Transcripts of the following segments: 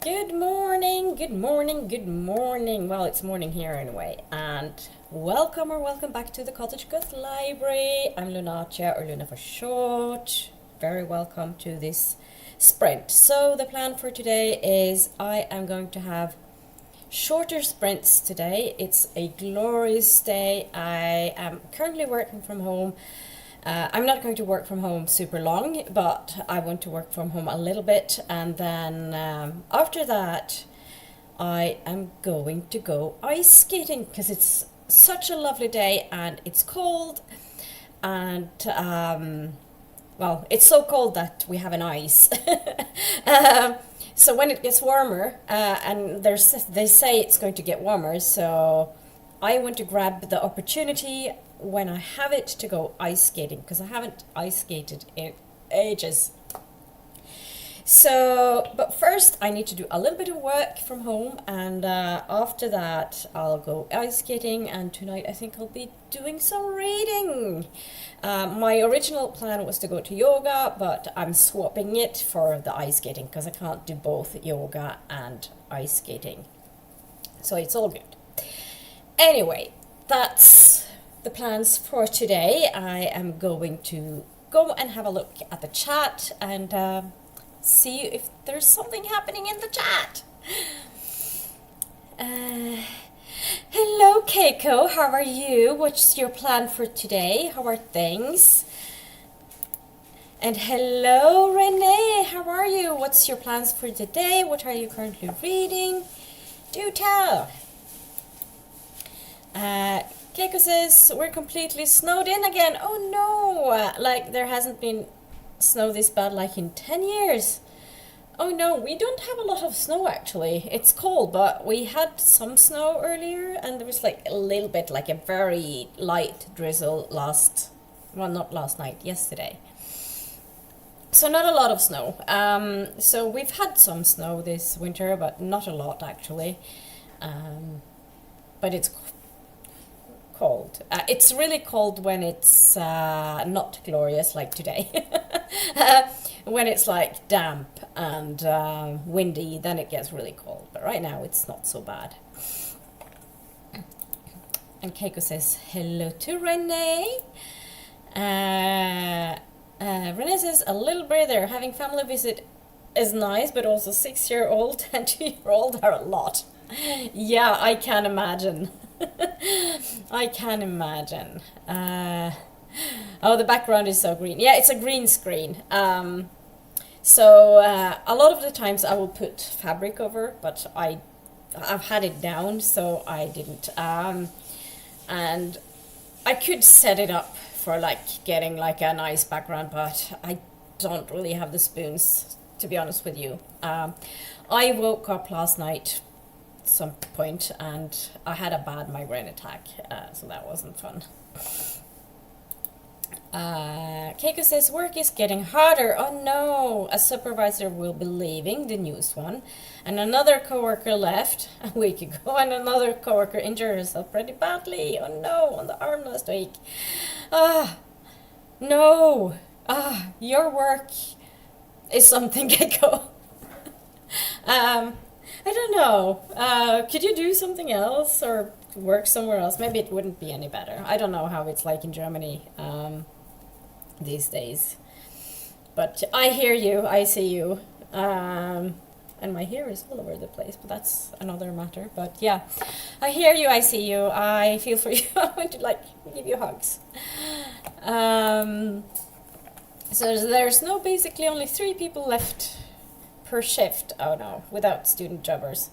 Good morning, good morning, good morning. Well, it's morning here anyway. And welcome back to the Cottagegoth library. I'm Lunacia, or Luna for short. Very welcome to this sprint. So the plan for today is I am going to have shorter sprints today. It's a glorious day. I am currently working from home. I'm not going to work from home super long, but I want to work from home a little bit, and then after that I am going to go ice skating because it's such a lovely day and it's cold, and well, it's so cold that we have an ice. So when it gets warmer, and they say it's going to get warmer, so I want to grab the opportunity when I have it to go ice skating, because I haven't ice skated in ages. So, but first I need to do a little bit of work from home, and after that I'll go ice skating, and tonight I think I'll be doing some reading. My original plan was to go to yoga, but I'm swapping it for the ice skating because I can't do both yoga and ice skating. So it's all good. Anyway, that's the plans for today. I am going to go and have a look at the chat and see if there's something happening in the chat. Hello Keiko, how are you? What's your plan for today? How are things? And hello Renee, how are you? What's your plans for today? What are you currently reading? Do tell. Keiko says we're completely snowed in again. Oh no, like there hasn't been snow this bad like in 10 years. Oh no, we don't have a lot of snow actually. It's cold, but we had some snow earlier, and there was like a little bit, like a very light drizzle not last night, yesterday. So not a lot of snow. So we've had some snow this winter, but not a lot actually. But it's cold. It's really cold when it's not glorious like today. When it's like damp and windy, then it gets really cold. But right now it's not so bad. And Keiko says hello to Renee. Renee says a little breather. Having family visit is nice, but also 6-year-old and 2-year-old are a lot. Yeah, I can imagine. I can imagine. Oh, the background is so green. Yeah, it's a green screen. So a lot of the times I will put fabric over, but I've had it down, so I didn't. And I could set it up for like getting like a nice background, but I don't really have the spoons, to be honest with you. I woke up last night some point and I had a bad migraine attack, so that wasn't fun. Keiko says work is getting harder. Oh no, a supervisor will be leaving, the newest one, and another coworker left a week ago, and another coworker injured herself pretty badly. Oh no, on the arm last week. No. Your work is something, Keiko. I don't know. Could you do something else or work somewhere else? Maybe it wouldn't be any better. I don't know how it's like in Germany these days. But I hear you. I see you. And my hair is all over the place, but that's another matter. But yeah, I hear you. I see you. I feel for you. I want to like give you hugs. So there's no basically only 3 people left per shift. Oh no, without student jobbers,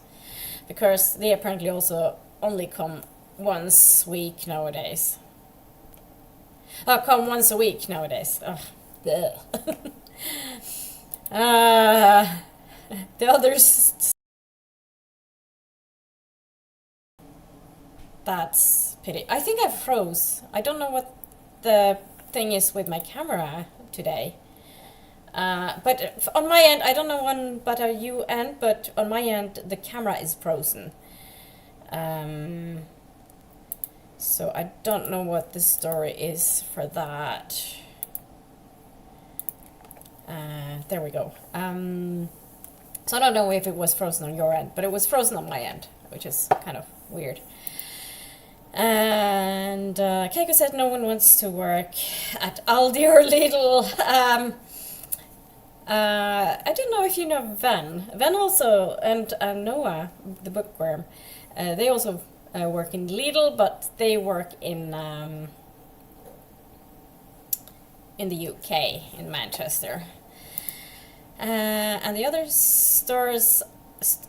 because they apparently also only come once a week nowadays. Come once a week nowadays. The others. That's pity. I think I froze. I don't know what the thing is with my camera today. But on my end, I don't know on but you end, but on my end the camera is frozen. So I don't know what the story is for that. There we go. So I don't know if it was frozen on your end, but it was frozen on my end, which is kind of weird. And Keiko said no one wants to work at Aldi or Lidl. I don't know if you know Ven. Ven also, and Noah, the bookworm, they also work in Lidl, but they work in the UK, in Manchester. And the other stores,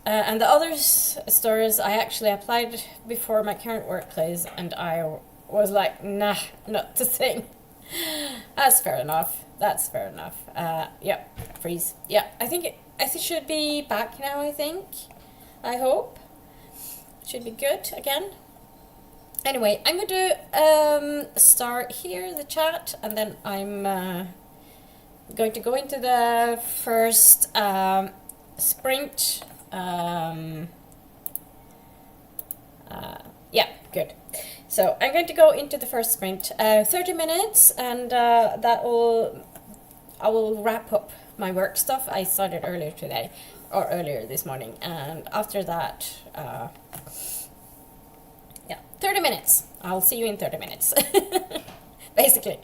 I actually applied before my current workplace, and I was like, nah, not the thing. That's fair enough. That's fair enough. Yep, freeze. Yeah, I think it should be back now. I think. I hope. Should be good again. Anyway, I'm going to start here the chat, and then I'm going to go into the first sprint. Yeah, good. So I'm going to go into the first sprint, 30 minutes, and I will wrap up my work stuff. I started earlier today, or earlier this morning, and after that, yeah, 30 minutes. I'll see you in 30 minutes, basically.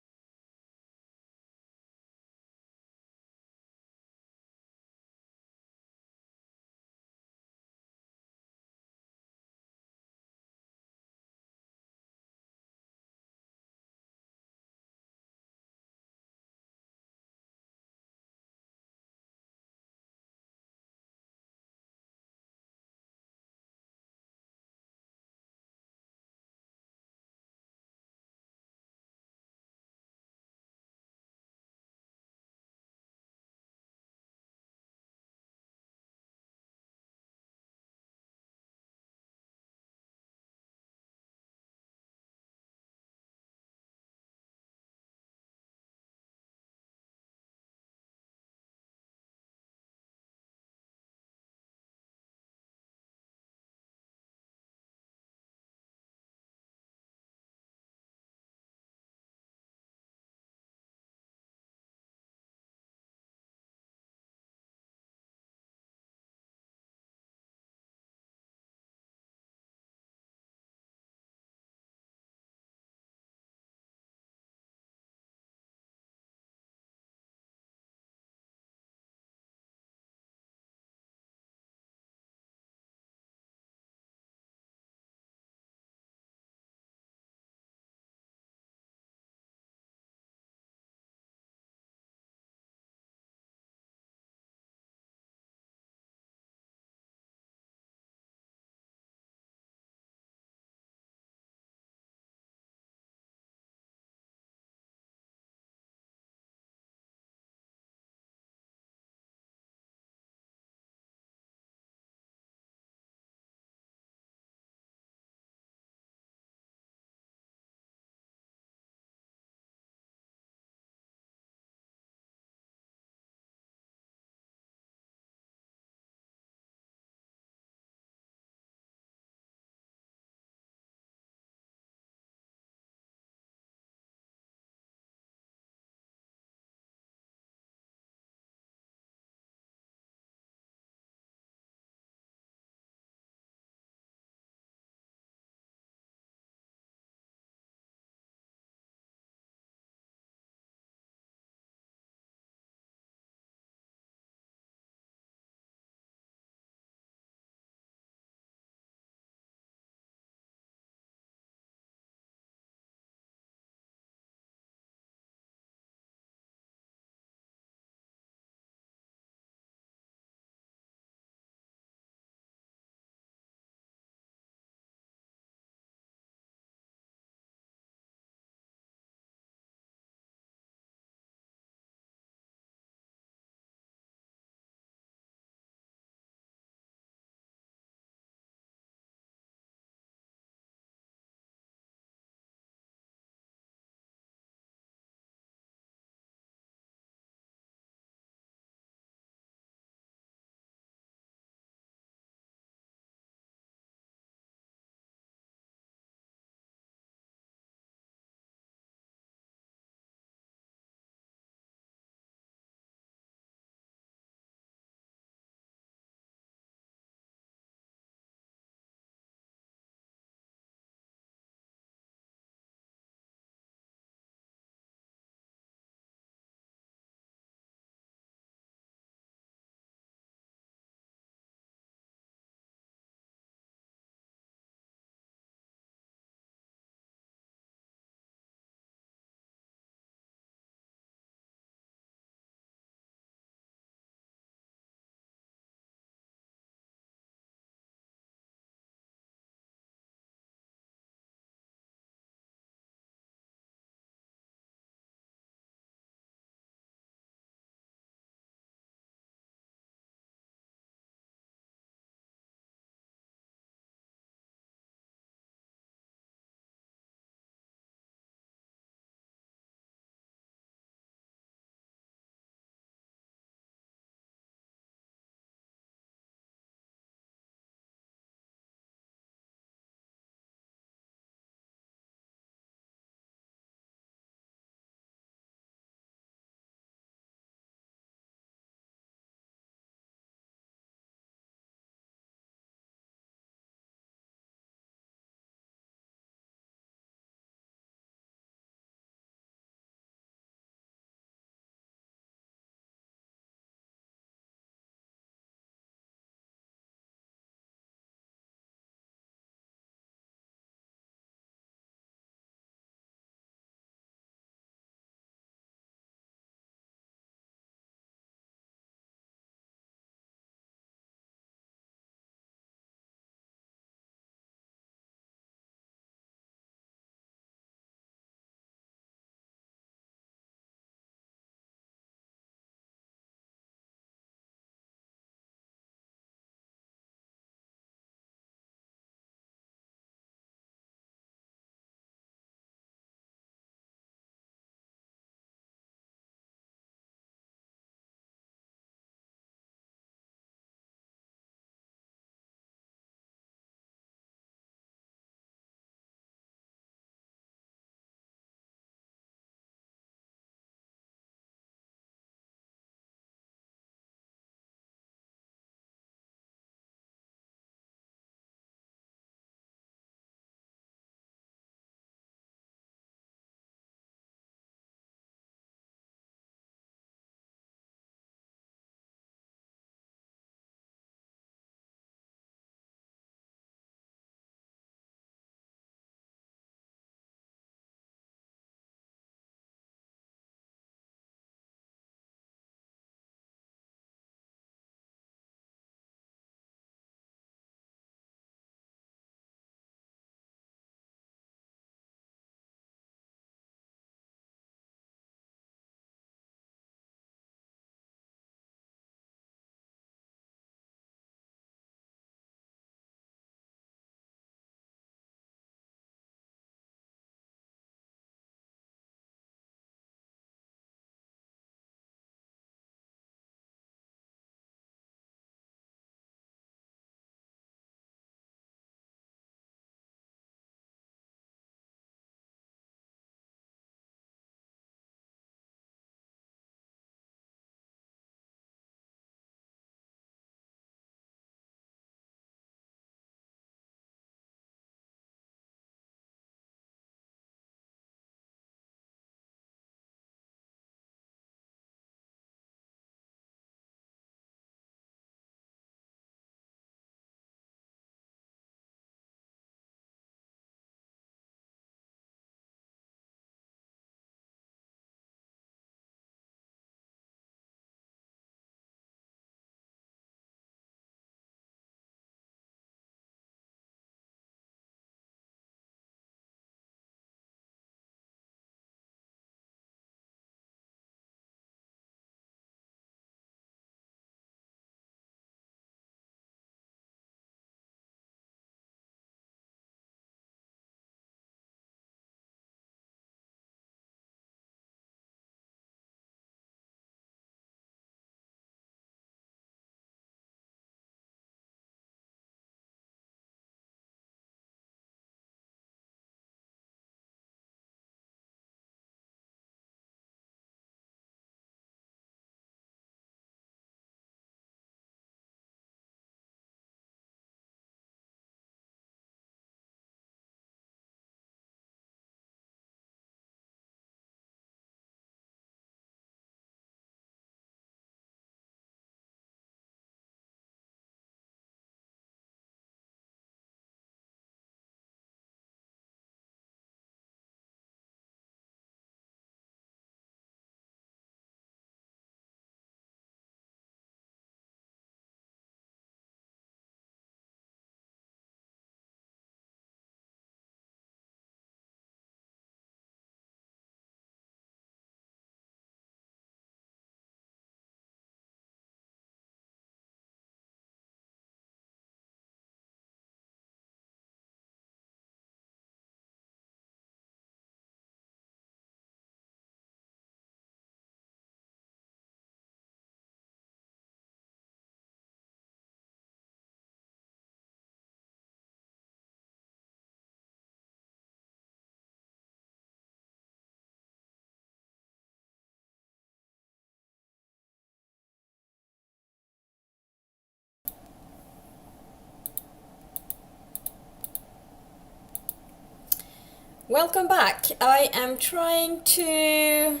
Welcome back. I am trying to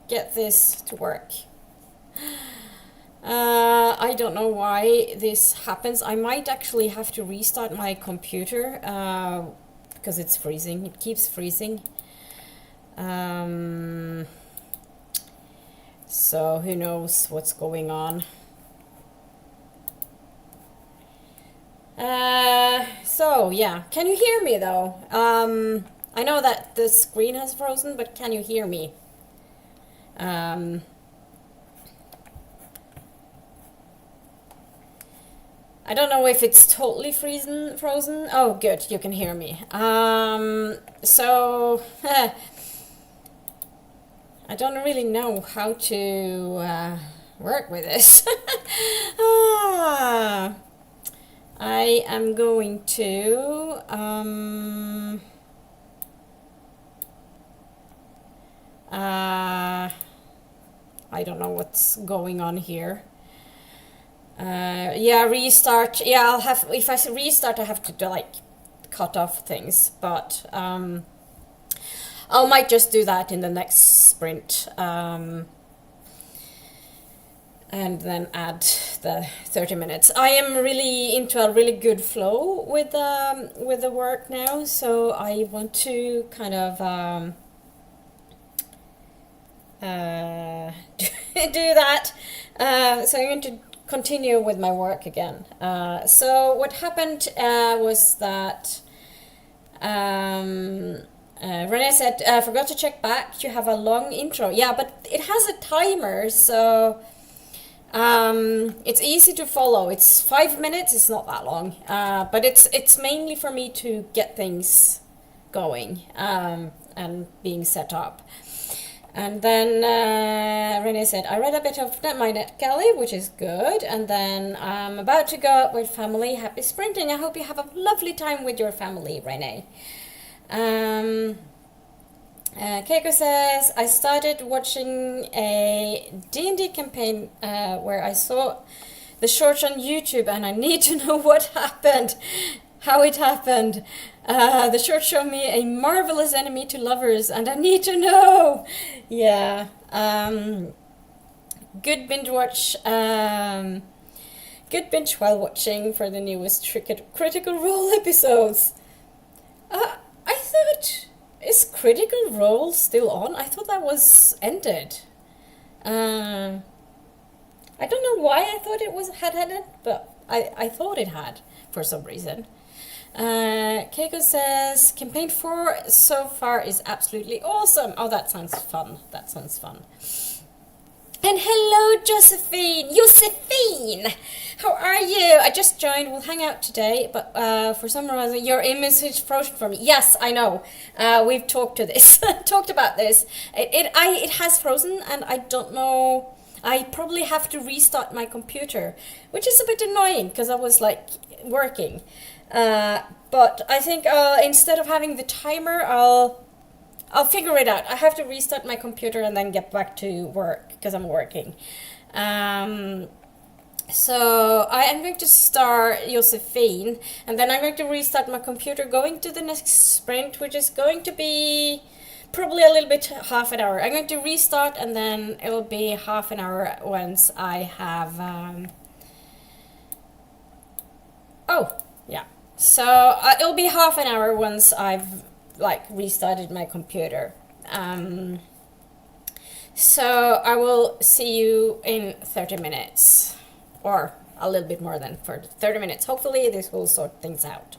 get this to work. I don't know why this happens. I might actually have to restart my computer because it's freezing. It keeps freezing. So who knows what's going on. So yeah, can you hear me though? I know that the screen has frozen, but can you hear me? I don't know if it's totally frozen. Oh, good, you can hear me. So I don't really know how to work with this. I am going to I don't know what's going on here. Yeah, restart. Yeah, I'll have, if I restart, I have to like cut off things, but I might just do that in the next sprint. And then add the 30 minutes. I am really into a really good flow with the work now, so I want to kind of do that. So I'm going to continue with my work again. So what happened was that Renee said, forgot to check back, you have a long intro. Yeah, but it has a timer, so it's easy to follow. It's 5 minutes, it's not that long, but it's mainly for me to get things going and being set up. And then Renee said, I read a bit of my NetGalley, which is good, and then I'm about to go out with family. Happy sprinting. I hope you have a lovely time with your family, Renee. Keiko says, I started watching a D&D campaign where I saw the shorts on YouTube and I need to know what happened, how it happened. The short showed me a marvelous enemy to lovers and I need to know. Yeah. Good binge watch. Good binge while watching for the newest Critical Role episodes. I thought... Is Critical Role still on? I thought that was ended. I don't know why I thought it had ended, but I thought it had for some reason. Keiko says, campaign 4 so far is absolutely awesome. Oh, that sounds fun. That sounds fun. And hello, Josephine! How are you? I just joined. We'll hang out today, but for some reason your image is frozen for me. Yes, I know. We've talked about this. It has frozen, and I don't know. I probably have to restart my computer, which is a bit annoying because I was like working. But I think instead of having the timer, I'll figure it out. I have to restart my computer and then get back to work because I'm working. So I am going to start Josephine and then I'm going to restart my computer, going to the next sprint, which is going to be probably a little bit half an hour. I'm going to restart and then it'll be half an hour once I have... So it'll be half an hour once I've like restarted my computer. So I will see you in 30 minutes or a little bit more than for 30 minutes. Hopefully this will sort things out.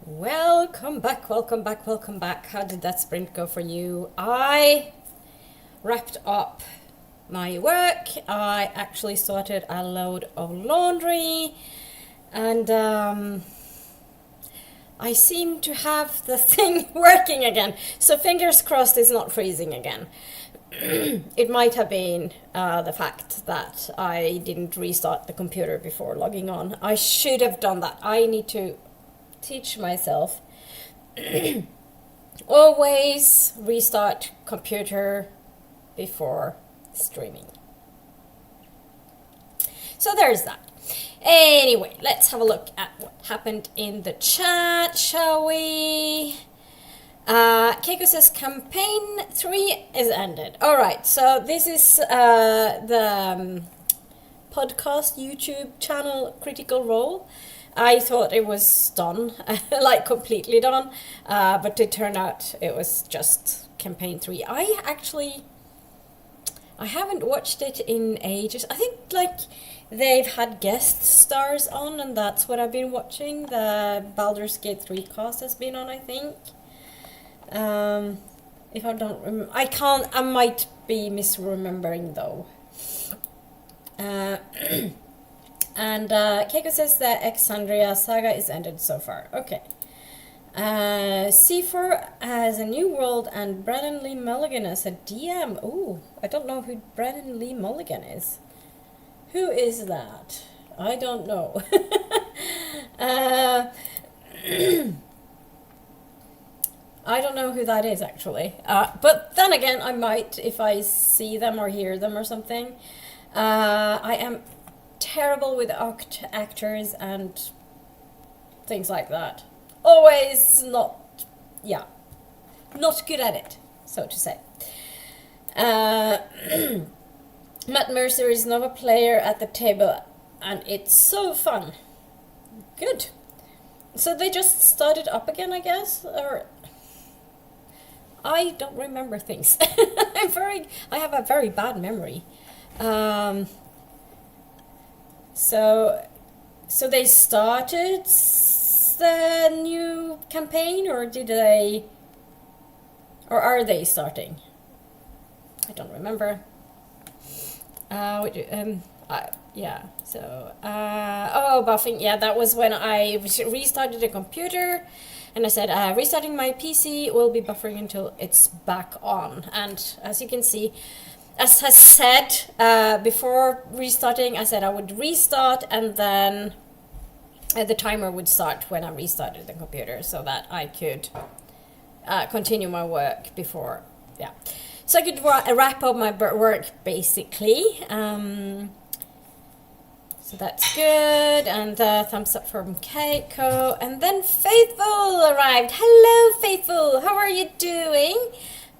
Welcome back, welcome back, welcome back. How did that sprint go for you? I wrapped up my work. I actually sorted a load of laundry, and I seem to have the thing working again. So fingers crossed it's not freezing again. It might have been the fact that I didn't restart the computer before logging on. I should have done that. I need to teach myself always restart computer before streaming. So there's that. Anyway, let's have a look at what happened in the chat, shall we? Keiko says campaign 3 is ended. All right, so this is the podcast YouTube channel Critical Role. I thought it was done, like completely done, but it turned out it was just campaign 3. I haven't watched it in ages. I think like they've had guest stars on, and that's what I've been watching. The Baldur's Gate 3 cast has been on, I think. If I don't remember, I might be misremembering though. And Keiko says that Exandria saga is ended so far. Okay. C4 has a new world and Brennan Lee Mulligan as a DM. Ooh, I don't know who Brennan Lee Mulligan is. Who is that? I don't know. I don't know who that is actually. But then again, I might if I see them or hear them or something. I am terrible with actors and things like that. Always not good at it, so to say. Matt Mercer is now a player at the table, and it's so fun. Good. So they just started up again, I guess, or I don't remember things. I have a very bad memory. So they started the new campaign, or are they starting? I don't remember. Buffing. Yeah, that was when I restarted the computer, and I said restarting my PC will be buffering until it's back on. And as you can see, as I said before restarting, I said I would restart, and then the timer would start when I restarted the computer, so that I could continue my work before. Yeah, so I could wrap up my work basically. So that's good, and thumbs up from Keiko. And then Faithful arrived. Hello, Faithful. How are you doing?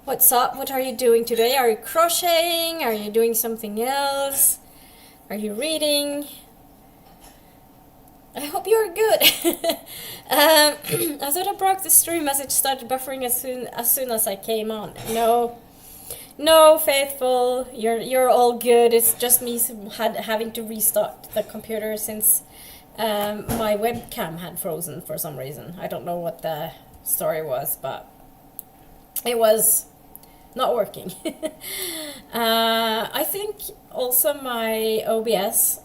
What's up? What are you doing today? Are you crocheting? Are you doing something else? Are you reading? I hope you're good. I thought I broke the stream as it started buffering as soon as I came on. No, Faithful, you're all good. It's just me having to restart the computer since my webcam had frozen for some reason. I don't know what the story was, but it was not working. I think also my OBS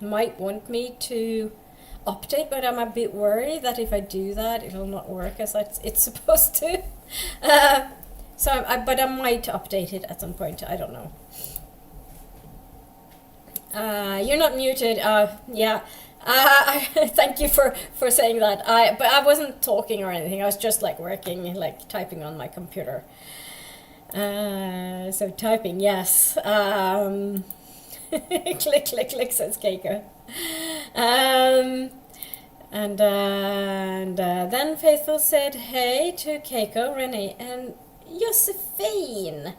might want me to update, but I'm a bit worried that if I do that, it'll not work as it's supposed to. But I might update it at some point. I don't know. You're not muted. Yeah. Thank you for saying that. But I wasn't talking or anything. I was just like working, like typing on my computer. So typing, yes. Click, click, click, says Keiko. And then Faithful said hey to Keiko, Renee, and Josephine.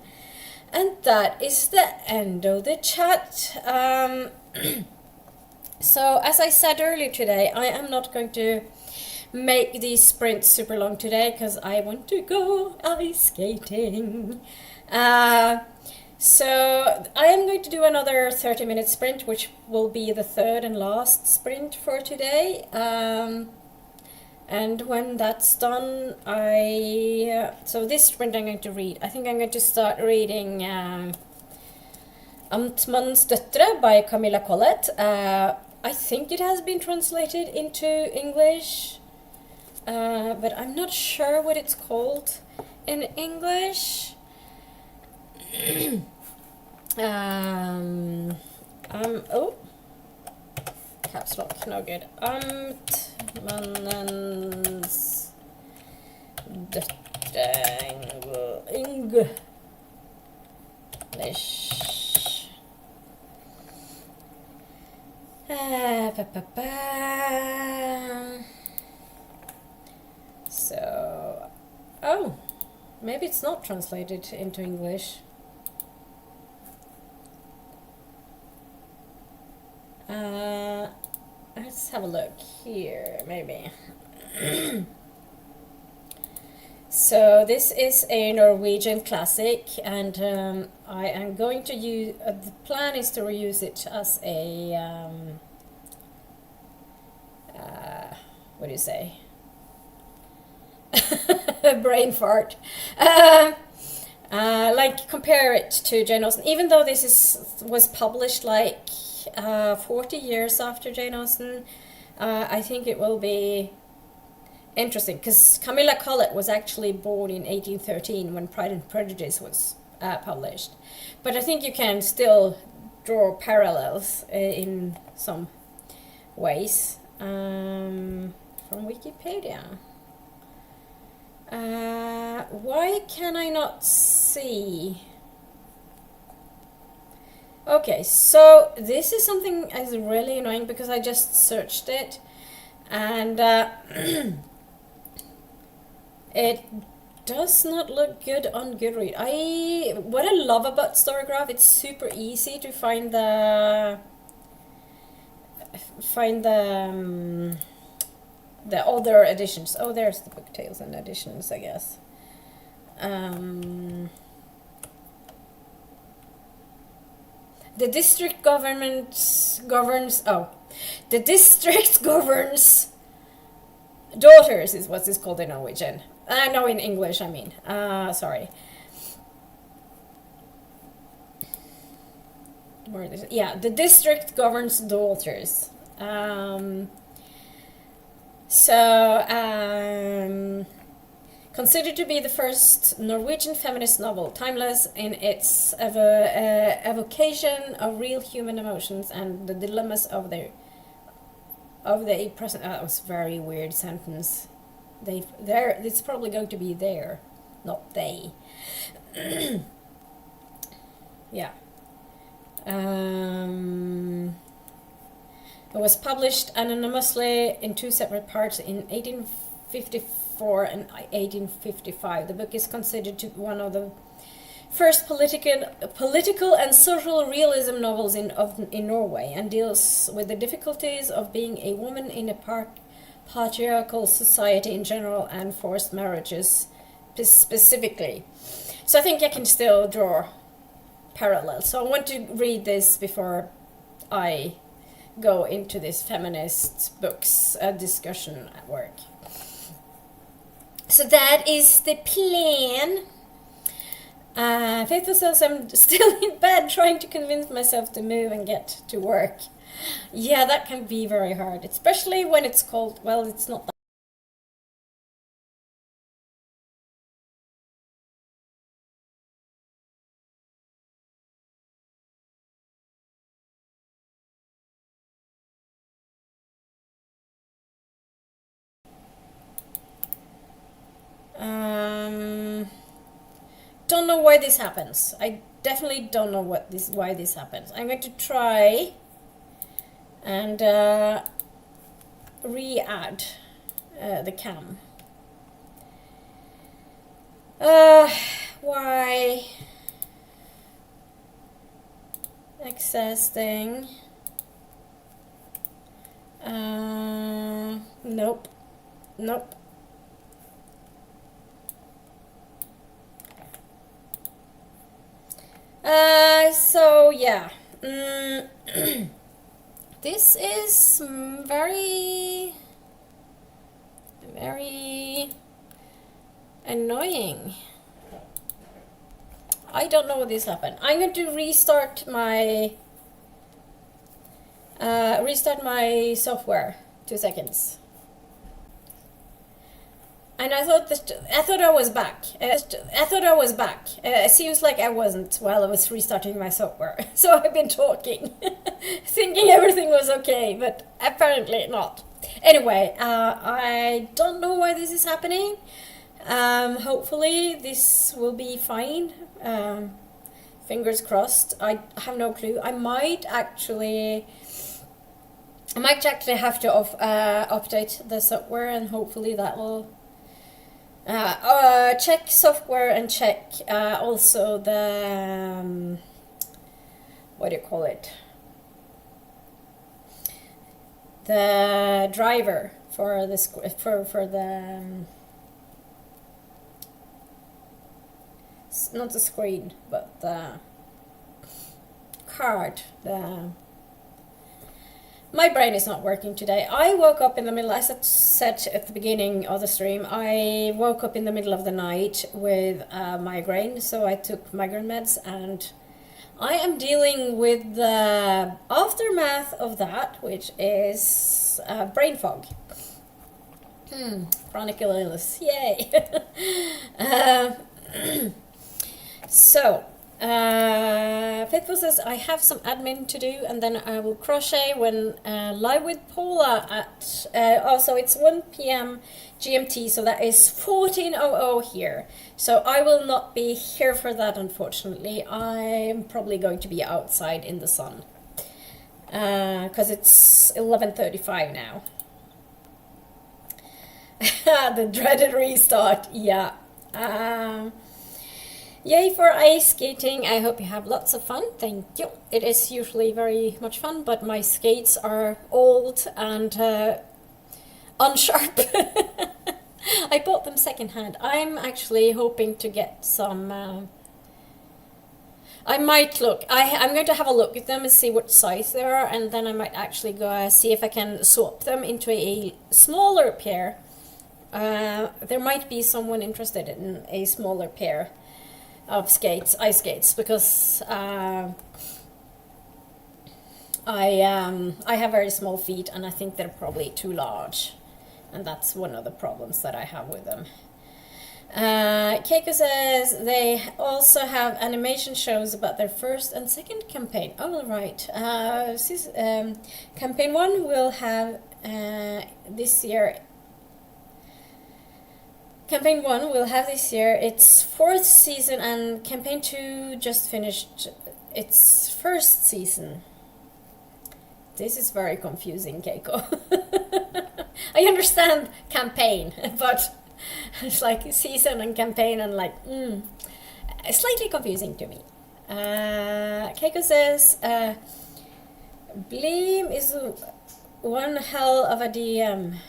And that is the end of the chat. So as I said earlier today, I am not going to make these sprints super long today because I want to go ice skating. So I am going to do another 30-minute sprint, which will be the third and last sprint for today. And when that's done, so this sprint I'm going to read. I think I'm going to start reading Amtmann's Døtre by Camilla Collett. I think it has been translated into English, but I'm not sure what it's called in English. Oh, caps lock, no good. Amtmannens Døtre English. So, oh, maybe it's not translated into English. Let's have a look here, maybe. So this is a Norwegian classic, and I am going to use, the plan is to reuse it as a, what do you say? Brain fart. Like compare it to Jane Austen, even though this was published like 40 years after Jane Austen. I think it will be interesting, because Camilla Collett was actually born in 1813 when Pride and Prejudice was published. But I think you can still draw parallels in some ways. From Wikipedia. Why can I not see? Okay, so this is something that's really annoying, because I just searched it, and it does not look good on Goodreads. What I love about Storygraph, it's super easy to find the other editions. Oh, there's the book tales and editions, I guess. The district governs daughters is what is called in Norwegian. No, in English, I mean. Sorry. Where is it? Yeah, the district governs daughters. Considered to be the first Norwegian feminist novel, timeless in its evocation of real human emotions and the dilemmas of the present. That was a very weird sentence. It's probably going to be there, not they. Yeah. It was published anonymously in two separate parts in 1854 and 1855. The book is considered to be one of the first political and social realism novels in Norway, and deals with the difficulties of being a woman in a patriarchal society in general, and forced marriages specifically. So I think I can still draw parallels. So I want to read this before I go into this feminist books discussion at work. So that is the plan. Faithful says I'm still in bed trying to convince myself to move and get to work. Yeah, that can be very hard, especially when it's cold. Well, it's not that. Don't know why this happens. I definitely don't know why this happens. I'm going to try and re-add the cam. Why? Access thing. Nope. Nope. So yeah, this is very Very annoying. I don't know what this happened. I'm going to restart my software. 2 seconds. And I thought I was back. It seems like I wasn't while I was restarting my software. So I've been talking, thinking everything was okay, but apparently not. Anyway, I don't know why this is happening. Hopefully this will be fine. Fingers crossed. I have no clue. I might actually have to update the software, and hopefully that will check software and check also the what do you call it? The driver for the not the screen, but the card. My brain is not working today. I woke up in the middle, as I said at the beginning of the stream, I woke up in the middle of the night with migraine, so I took migraine meds, and I am dealing with the aftermath of that, which is brain fog. Chronic illness, yay! So, Faithful says, I have some admin to do, and then I will crochet when live with Paula at, also it's 1 p.m. GMT, so that is 14:00 here. So I will not be here for that, unfortunately. I'm probably going to be outside in the sun, because it's 11:35 now. The dreaded restart, yeah. Yay for ice skating. I hope you have lots of fun. Thank you. It is usually very much fun, but my skates are old and unsharp. I bought them secondhand. I'm actually hoping to get some... I might look. I'm going to have a look at them and see what size they are, and then I might actually go see if I can swap them into a smaller pair. There might be someone interested in a smaller pair of skates, ice skates, because I have very small feet, and I think they're probably too large, and that's one of the problems that I have with them. Keiko says they also have animation shows about their first and second campaign. Oh, right. Campaign 1 will have this year. Campaign 1 will have this year its 4th season, and Campaign 2 just finished its 1st season. This is very confusing, Keiko. I understand campaign, but it's like season and campaign, and like, slightly confusing to me. Keiko says, Bleem is one hell of a DM.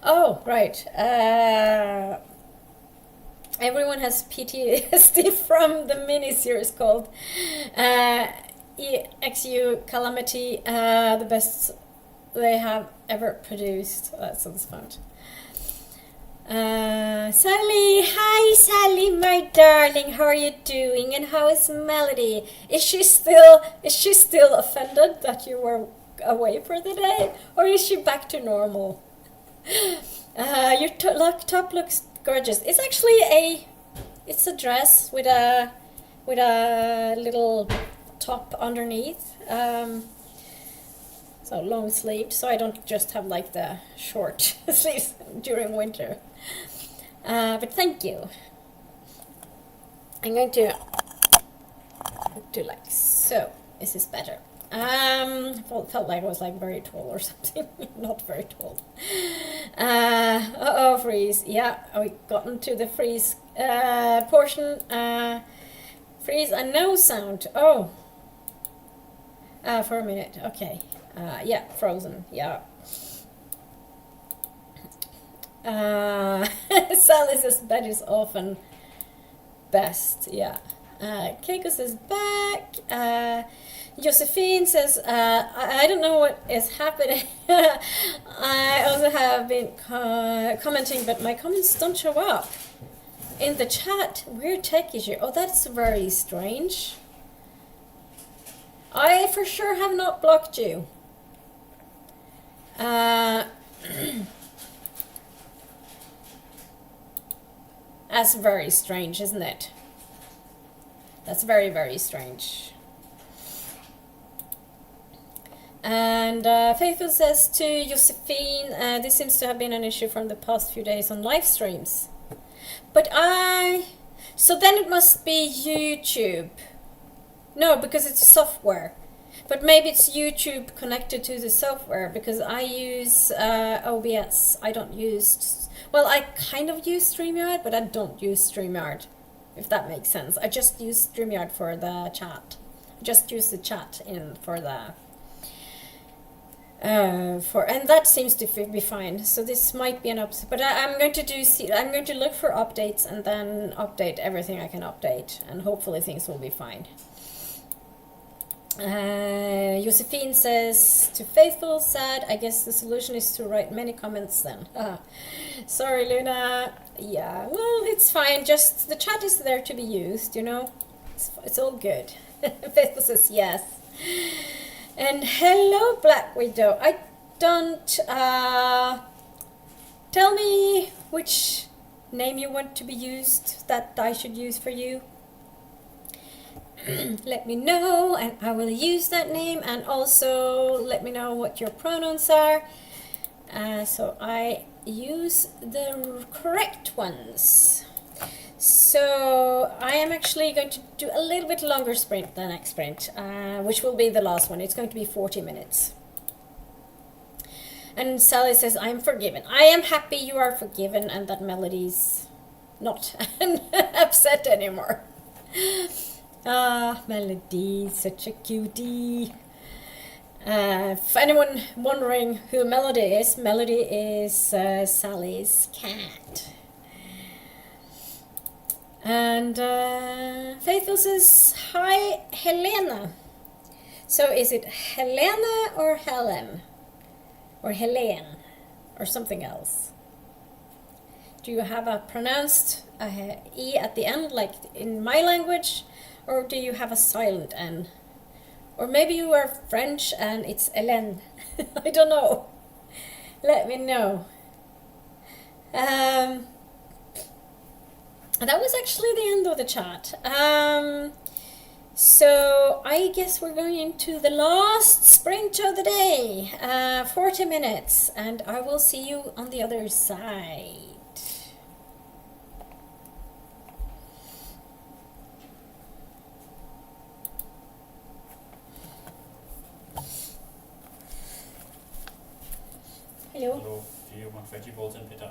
Oh, right. Everyone has PTSD from the miniseries called EXU Calamity, the best they have ever produced. That sounds fun. Sally, hi Sally, my darling. How are you doing? And how is Melody? Is she still offended that you were away for the day, or is she back to normal? Your top looks gorgeous. It's actually it's a dress with a little top underneath. So long sleeved, so I don't just have like the short sleeves during winter. But thank you. I'm going to do like so. This is better. Felt like I was like very tall or something. Not very tall. Uh-oh, freeze. Yeah, we got into the freeze portion. Freeze and no sound. Oh. For a minute. Okay. Yeah, frozen. Yeah. Sally says bed is often best. Yeah. Keiko says back. Josephine says, I don't know what is happening. I also have been commenting, but my comments don't show up in the chat. Weird tech issue. Oh, that's very strange. I for sure have not blocked you. That's very strange, isn't it? That's very, very strange. And Faithful says to Josephine, this seems to have been an issue from the past few days on live streams. But so then it must be YouTube. No, because it's software. But maybe it's YouTube connected to the software, because I use OBS. I don't use, well, I kind of use StreamYard, but I don't use StreamYard, if that makes sense. I just use StreamYard for the chat. Just use the chat in for the and that seems to be fine. So this might be an upset, but I'm going to look for updates and then update everything I can update, and hopefully things will be fine. Josephine says to Faithful, sad, I guess the solution is to write many comments then. Sorry, Luna. Yeah, well, it's fine, just the chat is there to be used, you know. It's all good. Faithful says yes. And hello, Black Widow. I don't tell me which name you want to be used, that I should use for you. Let me know and I will use that name, and also let me know what your pronouns are, so I use the correct ones. So I am actually going to do a little bit longer sprint the next sprint, which will be the last one. It's going to be 40 minutes. And Sally says, I am forgiven. I am happy you are forgiven and that Melody's not upset anymore. Melody, such a cutie. If anyone wondering who Melody is Sally's cat. And Faithful says, hi, Helena. So is it Helena or Helen? Or Helene? Or something else? Do you have a pronounced E at the end, like in my language? Or do you have a silent N? Or maybe you are French and it's Hélène. I don't know. Let me know. That was actually the end of the chat. So I guess we're going into the last sprint of the day. 40 minutes, and I will see you on the other side. Hello. Hello. Do you want veggie balls and pita?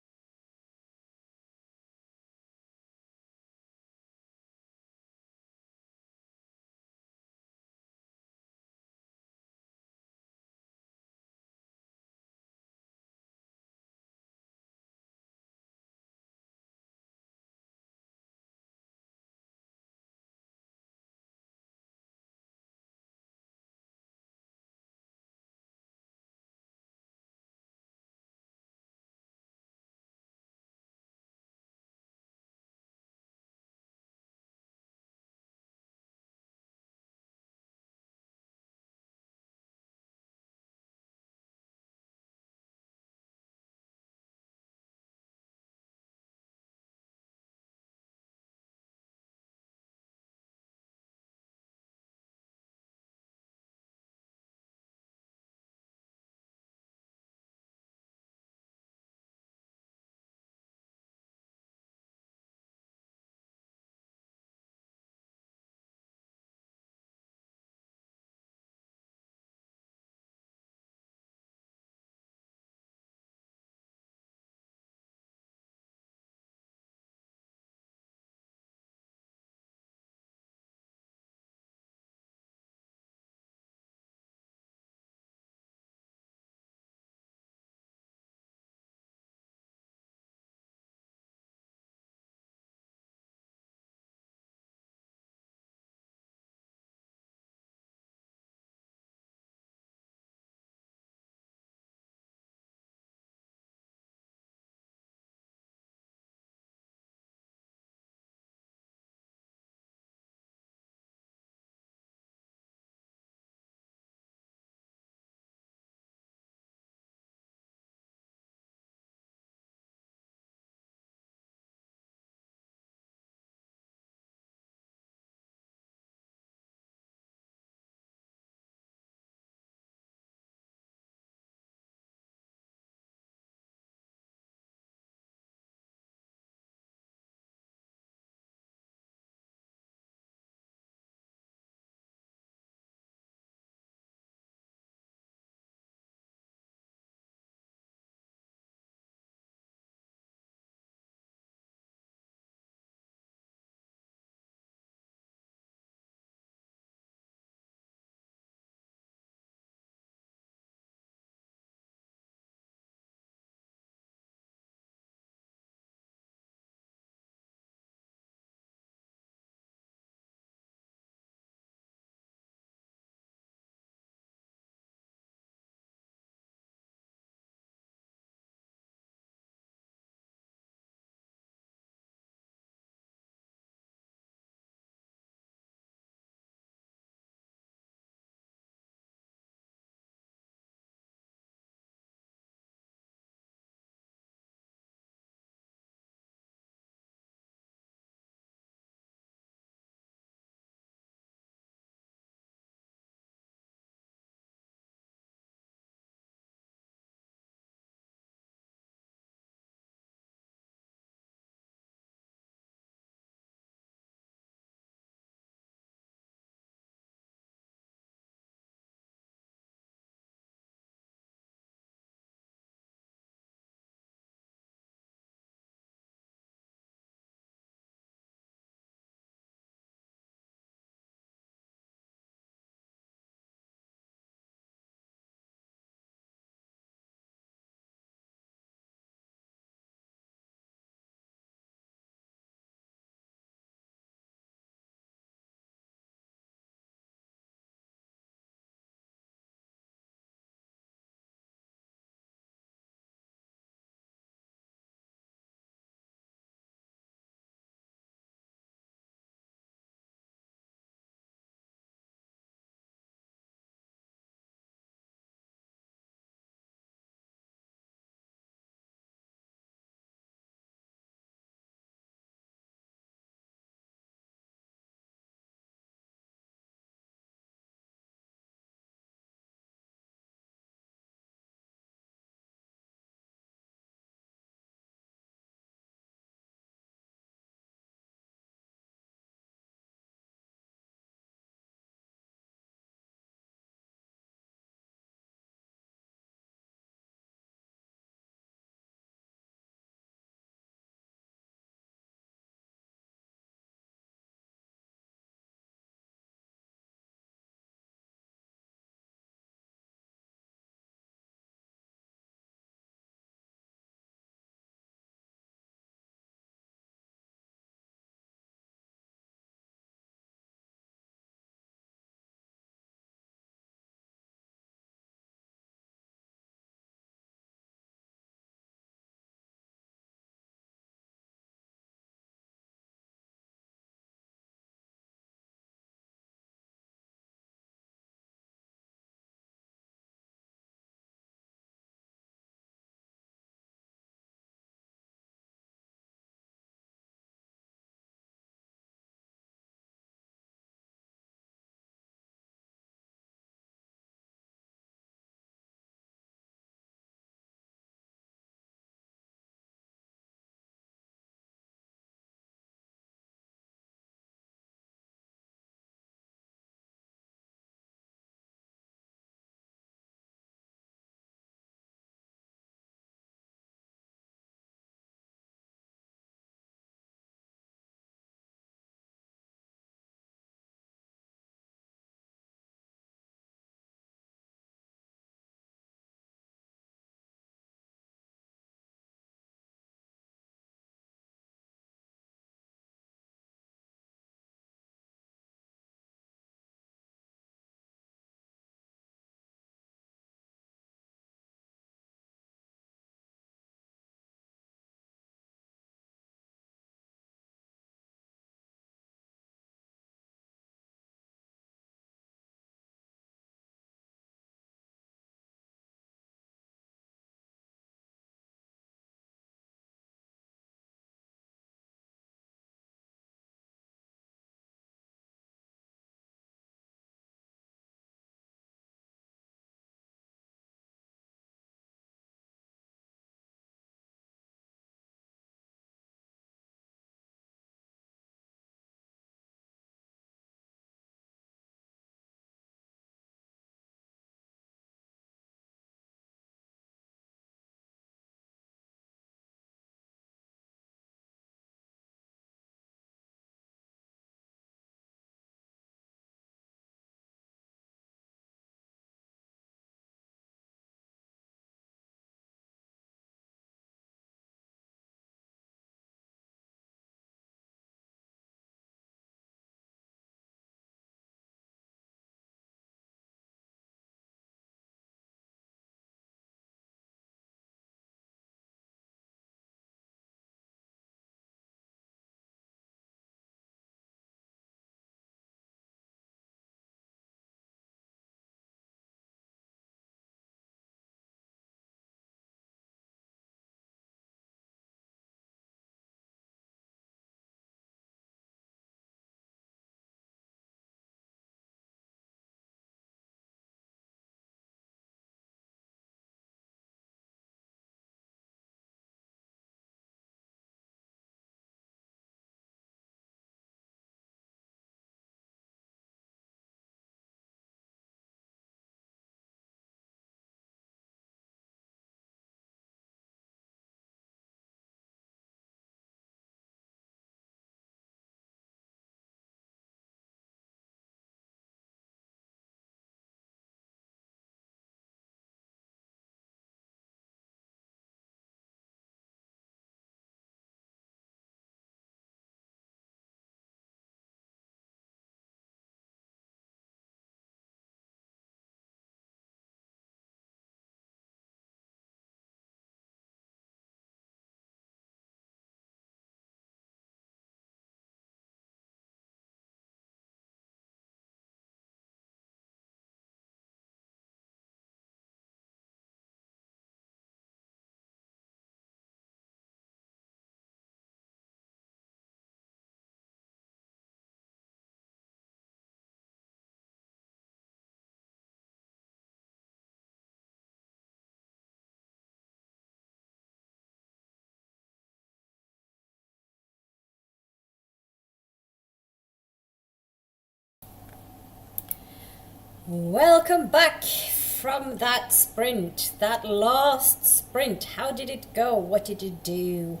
Welcome back from that sprint, that last sprint. How did it go? What did you do?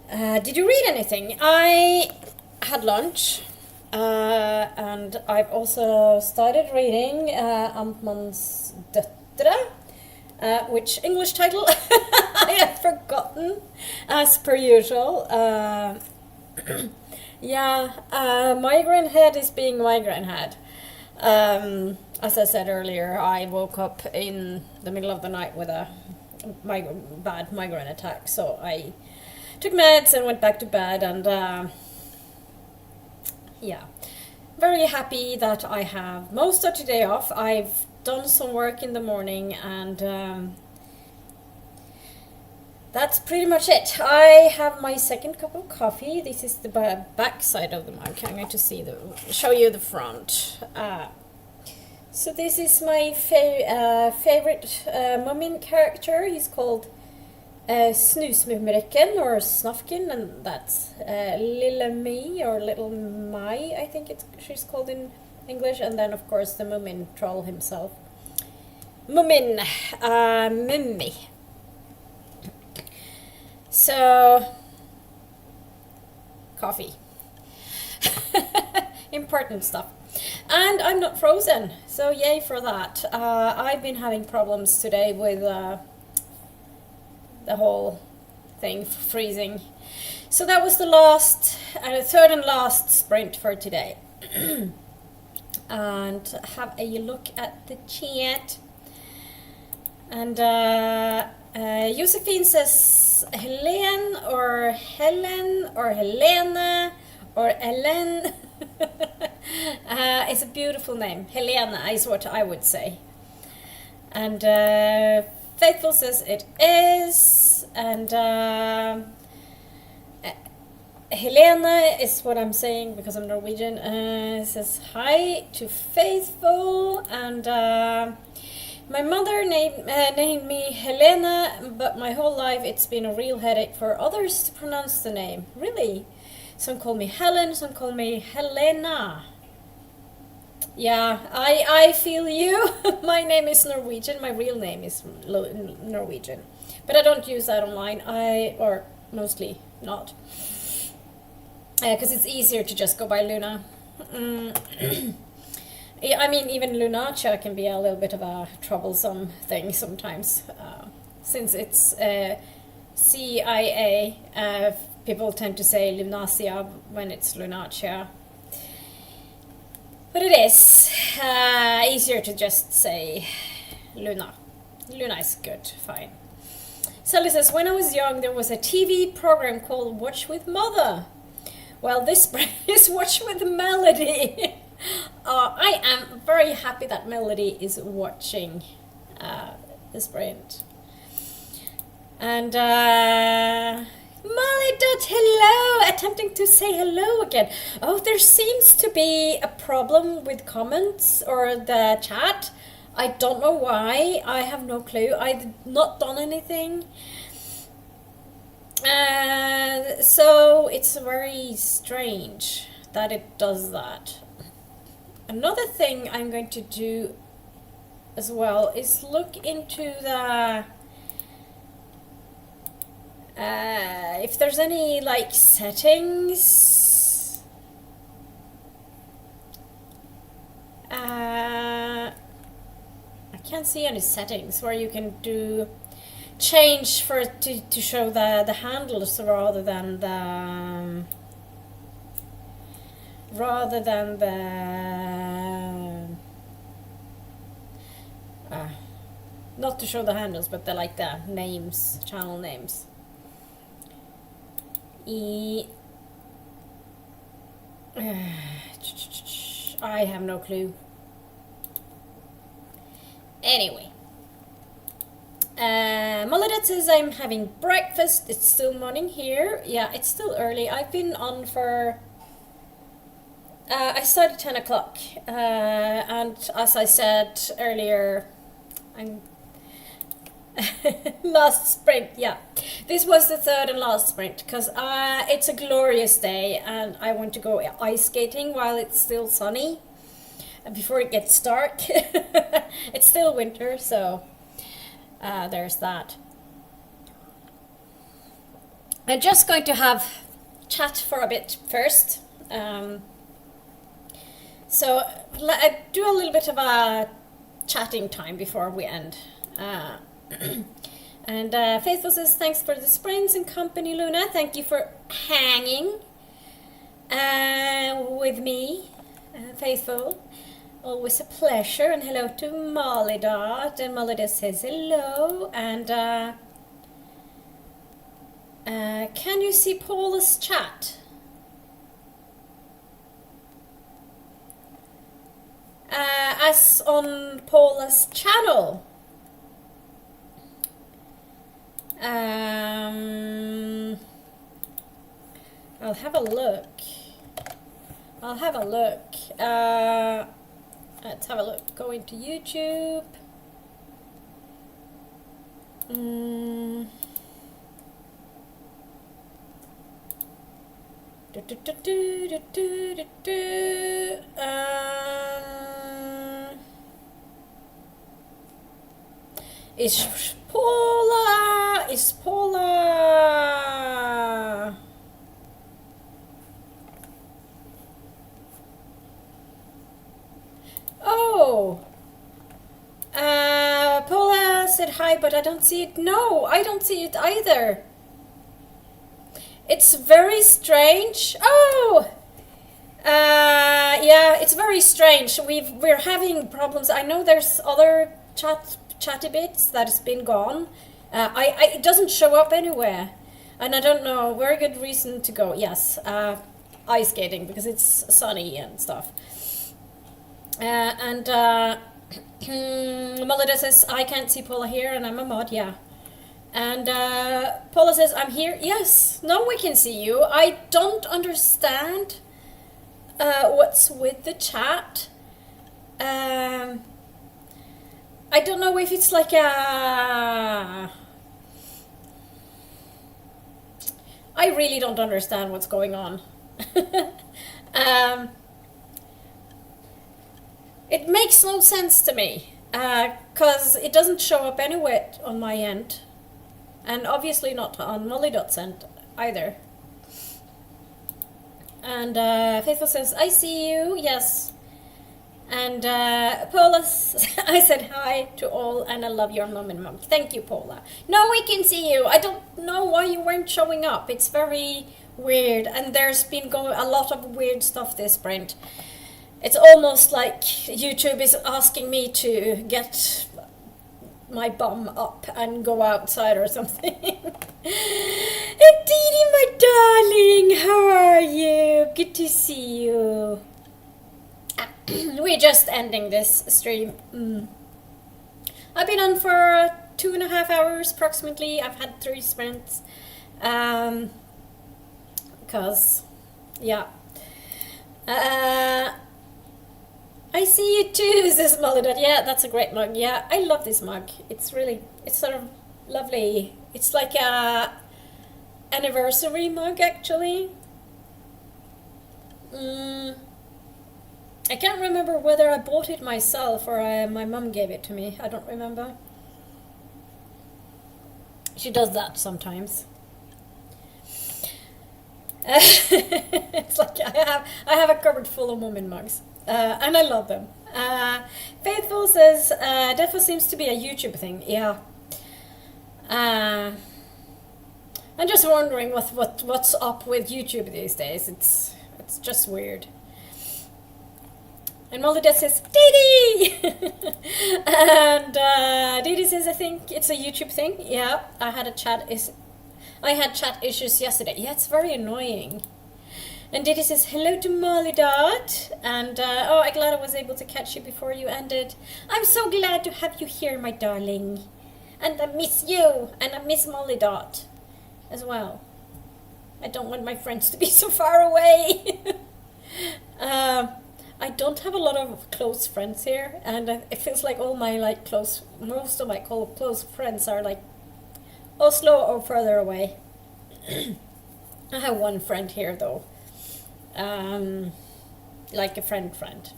Did you read anything? I had lunch, and I've also started reading Amtmann's Døtre, which English title I have forgotten, as per usual. Migraine head is being migraine head. As I said earlier, I woke up in the middle of the night with a bad migraine attack, so I took meds and went back to bed, and very happy that I have most of today off. I've done some work in the morning, and that's pretty much it. I have my second cup of coffee. This is the back side of the mug. I'm going to show you the front. So this is my favorite Mummin character. He's called Snusmumrikken or Snufkin, and that's Lille Me or Little Mai, I think she's called in English. And then of course the Mummin troll himself, Mummin, Mummi. So, coffee. Important stuff. And I'm not frozen, so yay for that. I've been having problems today with the whole thing freezing. So that was the third and last sprint for today. And have a look at the chat. And Josephine says Helene or Helen or Helena or Ellen. It's a beautiful name. Helena is what I would say. And Faithful says it is. And Helena is what I'm saying because I'm Norwegian. Says hi to Faithful. And my mother named me Helena, but my whole life it's been a real headache for others to pronounce the name. Really? Some call me Helen, some call me Helena. Yeah, I feel you. My name is Norwegian, my real name is Norwegian. But I don't use that online, or mostly not. Because it's easier to just go by Luna. I mean, even Lunacia can be a little bit of a troublesome thing sometimes, since it's CIA. People tend to say Lunacia when it's Lunacia. But it is easier to just say Luna. Luna is good, fine. Sally says, when I was young there was a TV program called Watch with Mother. Well, this is Watch with Melody. I am very happy that Melody is watching the sprint. And Molly.hello, attempting to say hello again. Oh, there seems to be a problem with comments or the chat. I don't know why. I have no clue. I've not done anything. So it's very strange that it does that. Another thing I'm going to do as well is look into the if there's any like settings. I can't see any settings where you can do change for it to show the handles rather than the not to show the handles, but the names, channel names. I have no clue. Anyway, Maladet says I'm having breakfast. It's still morning here. Yeah, it's still early. I've been on for I started 10 o'clock, and as I said earlier, I'm last sprint, yeah. This was the third and last sprint, because it's a glorious day, and I want to go ice skating while it's still sunny. before it gets dark. It's still winter, so there's that. I'm just going to have chat for a bit first. So I do a little bit of a chatting time before we end. And Faithful says, thanks for the sprains and company, Luna. Thank you for hanging with me, Faithful. Always a pleasure. And hello to Molly Dot. And Molly Dot says hello. And can you see Paula's chat? As on Paula's channel. I'll have a look. Let's have a look. Go into YouTube. Is Paula? Oh, Paula said hi, but I don't see it. No, I don't see it either. It's very strange. Oh, yeah, it's very strange. We're having problems. I know there's other chatty bits that has been gone. It doesn't show up anywhere, and I don't know. Very good reason to go. Yes, ice skating because it's sunny and stuff. And Melida says I can't see Paula here, and I'm a mod. Yeah. And Paula says I'm here. Yes. Now we can see you. I don't understand what's with the chat. I don't know if it's like a... I really don't understand what's going on. It makes no sense to me, because it doesn't show up anywhere on my end. And obviously not on Molly.'s end either. And Faithful says, I see you, yes. And Paula, I said hi to all, and I love your mum and mum. Thank you, Paula. No, we can see you. I don't know why you weren't showing up. It's very weird, and there's been a lot of weird stuff this sprint. It's almost like YouTube is asking me to get my bum up and go outside or something. Didi, my darling, how are you? Good to see you. We're just ending this stream. I've been on for 2.5 hours approximately. I've had 3 sprints. Because, yeah. I see you too, says Molly. Yeah, that's a great mug. Yeah, I love this mug. It's sort of lovely. It's like a anniversary mug, actually. I can't remember whether I bought it myself or my mum gave it to me. I don't remember. She does that sometimes. It's like I have a cupboard full of woman mugs, and I love them. Faithful says Defo seems to be a YouTube thing. Yeah. I'm just wondering what's up with YouTube these days. It's just weird. And Molly says, Didi! And Didi says, I think it's a YouTube thing. Yeah, I had chat issues yesterday. Yeah, it's very annoying. And Didi says, hello to Molly Dot. And, I'm glad I was able to catch you before you ended. I'm so glad to have you here, my darling. And I miss you. And I miss Molly Dot as well. I don't want my friends to be so far away. I don't have a lot of close friends here, and it feels like all my most of my close friends are like Oslo or further away. I have one friend here though, like a friend.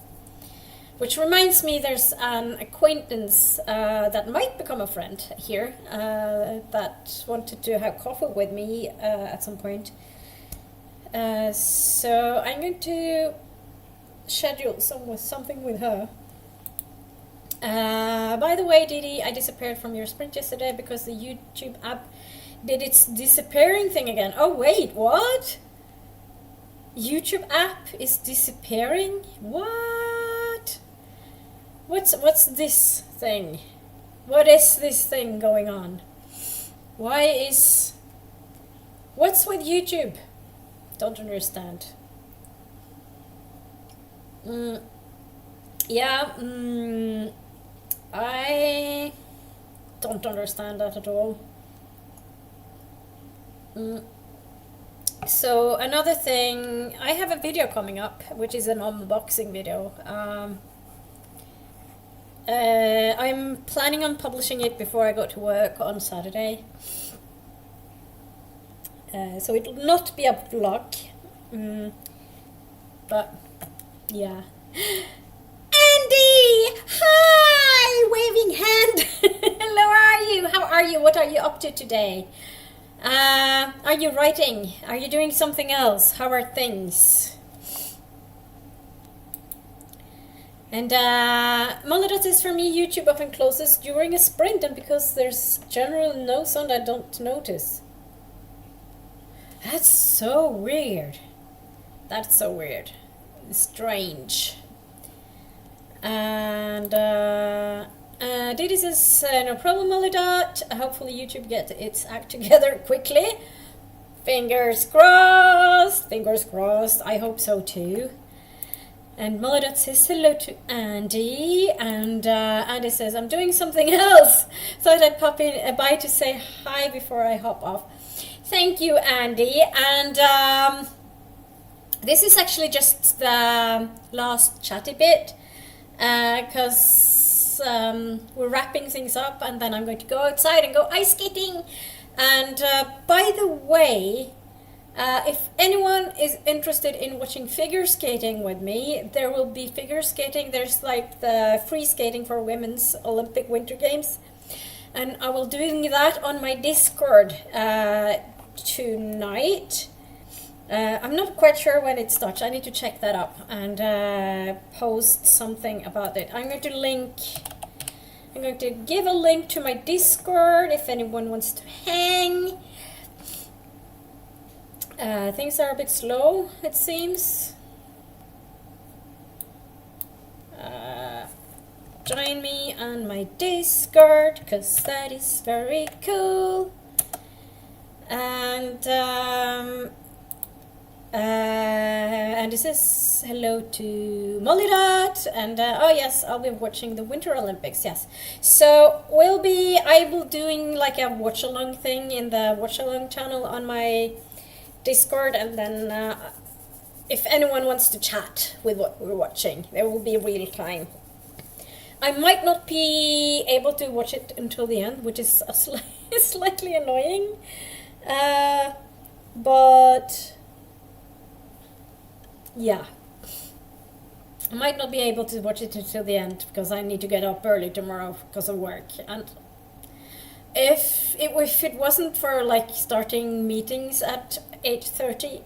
Which reminds me, there's an acquaintance that might become a friend here that wanted to have coffee with me at some point. So I'm going to schedule something with her. By the way, Didi, I disappeared from your sprint yesterday because the YouTube app did its disappearing thing again. Oh wait, what? YouTube app is disappearing? What? What's this thing? What is this thing going on? What's with YouTube? Don't understand. I don't understand that at all. So another thing, I have a video coming up, which is an unboxing video. I'm planning on publishing it before I go to work on Saturday. So it will not be a vlog. But yeah. Andy! Hi! Waving hand! Hello, how are you? What are you up to today? Are you writing? Are you doing something else? How are things? And Molodot is for me, YouTube often closes during a sprint, and because there's generally no sound, I don't notice. That's so weird. That's so weird. Strange. And Didi says, no problem, Molodot. Hopefully YouTube gets its act together quickly. Fingers crossed. Fingers crossed. I hope so too. And Molodot says hello to Andy, and Andy says, I'm doing something else. Thought I'd pop in by to say hi before I hop off. Thank you, Andy. And this is actually just the last chatty bit, because we're wrapping things up, and then I'm going to go outside and go ice skating. And by the way, if anyone is interested in watching figure skating with me, there will be figure skating. There's like the free skating for women's Olympic Winter Games, and I will doing that on my Discord tonight. I'm not quite sure when it starts. I need to check that up and post something about it. I'm going to give a link to my Discord if anyone wants to hang. Things are a bit slow, it seems. Join me on my Discord, because that is very cool. And it says hello to Molodot, and oh yes, I'll be watching the Winter Olympics, yes. So I will doing like a watch along thing in the watch along channel on my Discord, and then if anyone wants to chat with what we're watching, there will be real time. I might not be able to watch it until the end, which is slightly annoying, but yeah, I might not be able to watch it until the end because I need to get up early tomorrow because of work. And if it wasn't for like starting meetings at 8:30,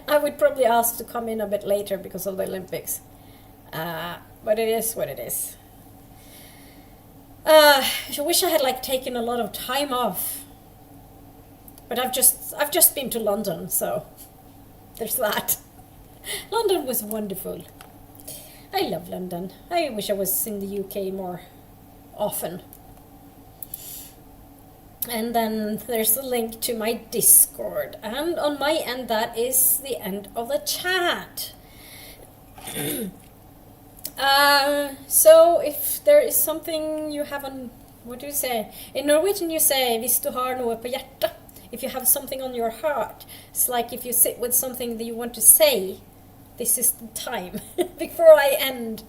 I would probably ask to come in a bit later because of the Olympics. But it is what it is. I wish I had like taken a lot of time off. But I've just been to London, so there's that. London was wonderful. I love London. I wish I was in the UK more often. And then there's the link to my Discord. And on my end, that is the end of the chat. So if there is something you have on, what do you say? In Norwegian you say, hvis du har noe på hjertet. If you have something on your heart. It's like if you sit with something that you want to say, this is the time before I end.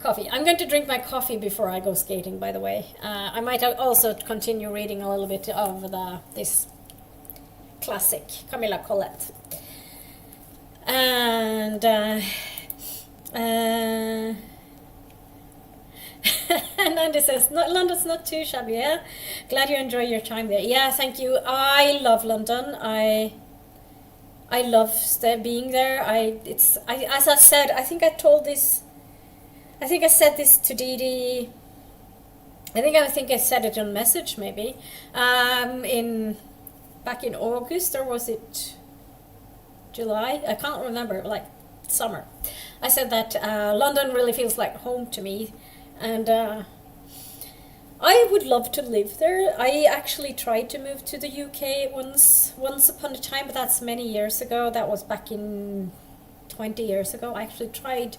Coffee. I'm going to drink my coffee before I go skating, by the way. I might also continue reading a little bit of this classic Camilla Collett. And and Andy says, London's not too shabby, yeah? Glad you enjoy your time there. Yeah, thank you. I love London. I love being there. As I said, I think I said this to Dee Dee. I think I said it on message maybe. Back in August, or was it July? I can't remember, like summer. I said that London really feels like home to me, and I would love to live there. I actually tried to move to the UK once upon a time, but that's many years ago. That was back in 20 years ago. I actually tried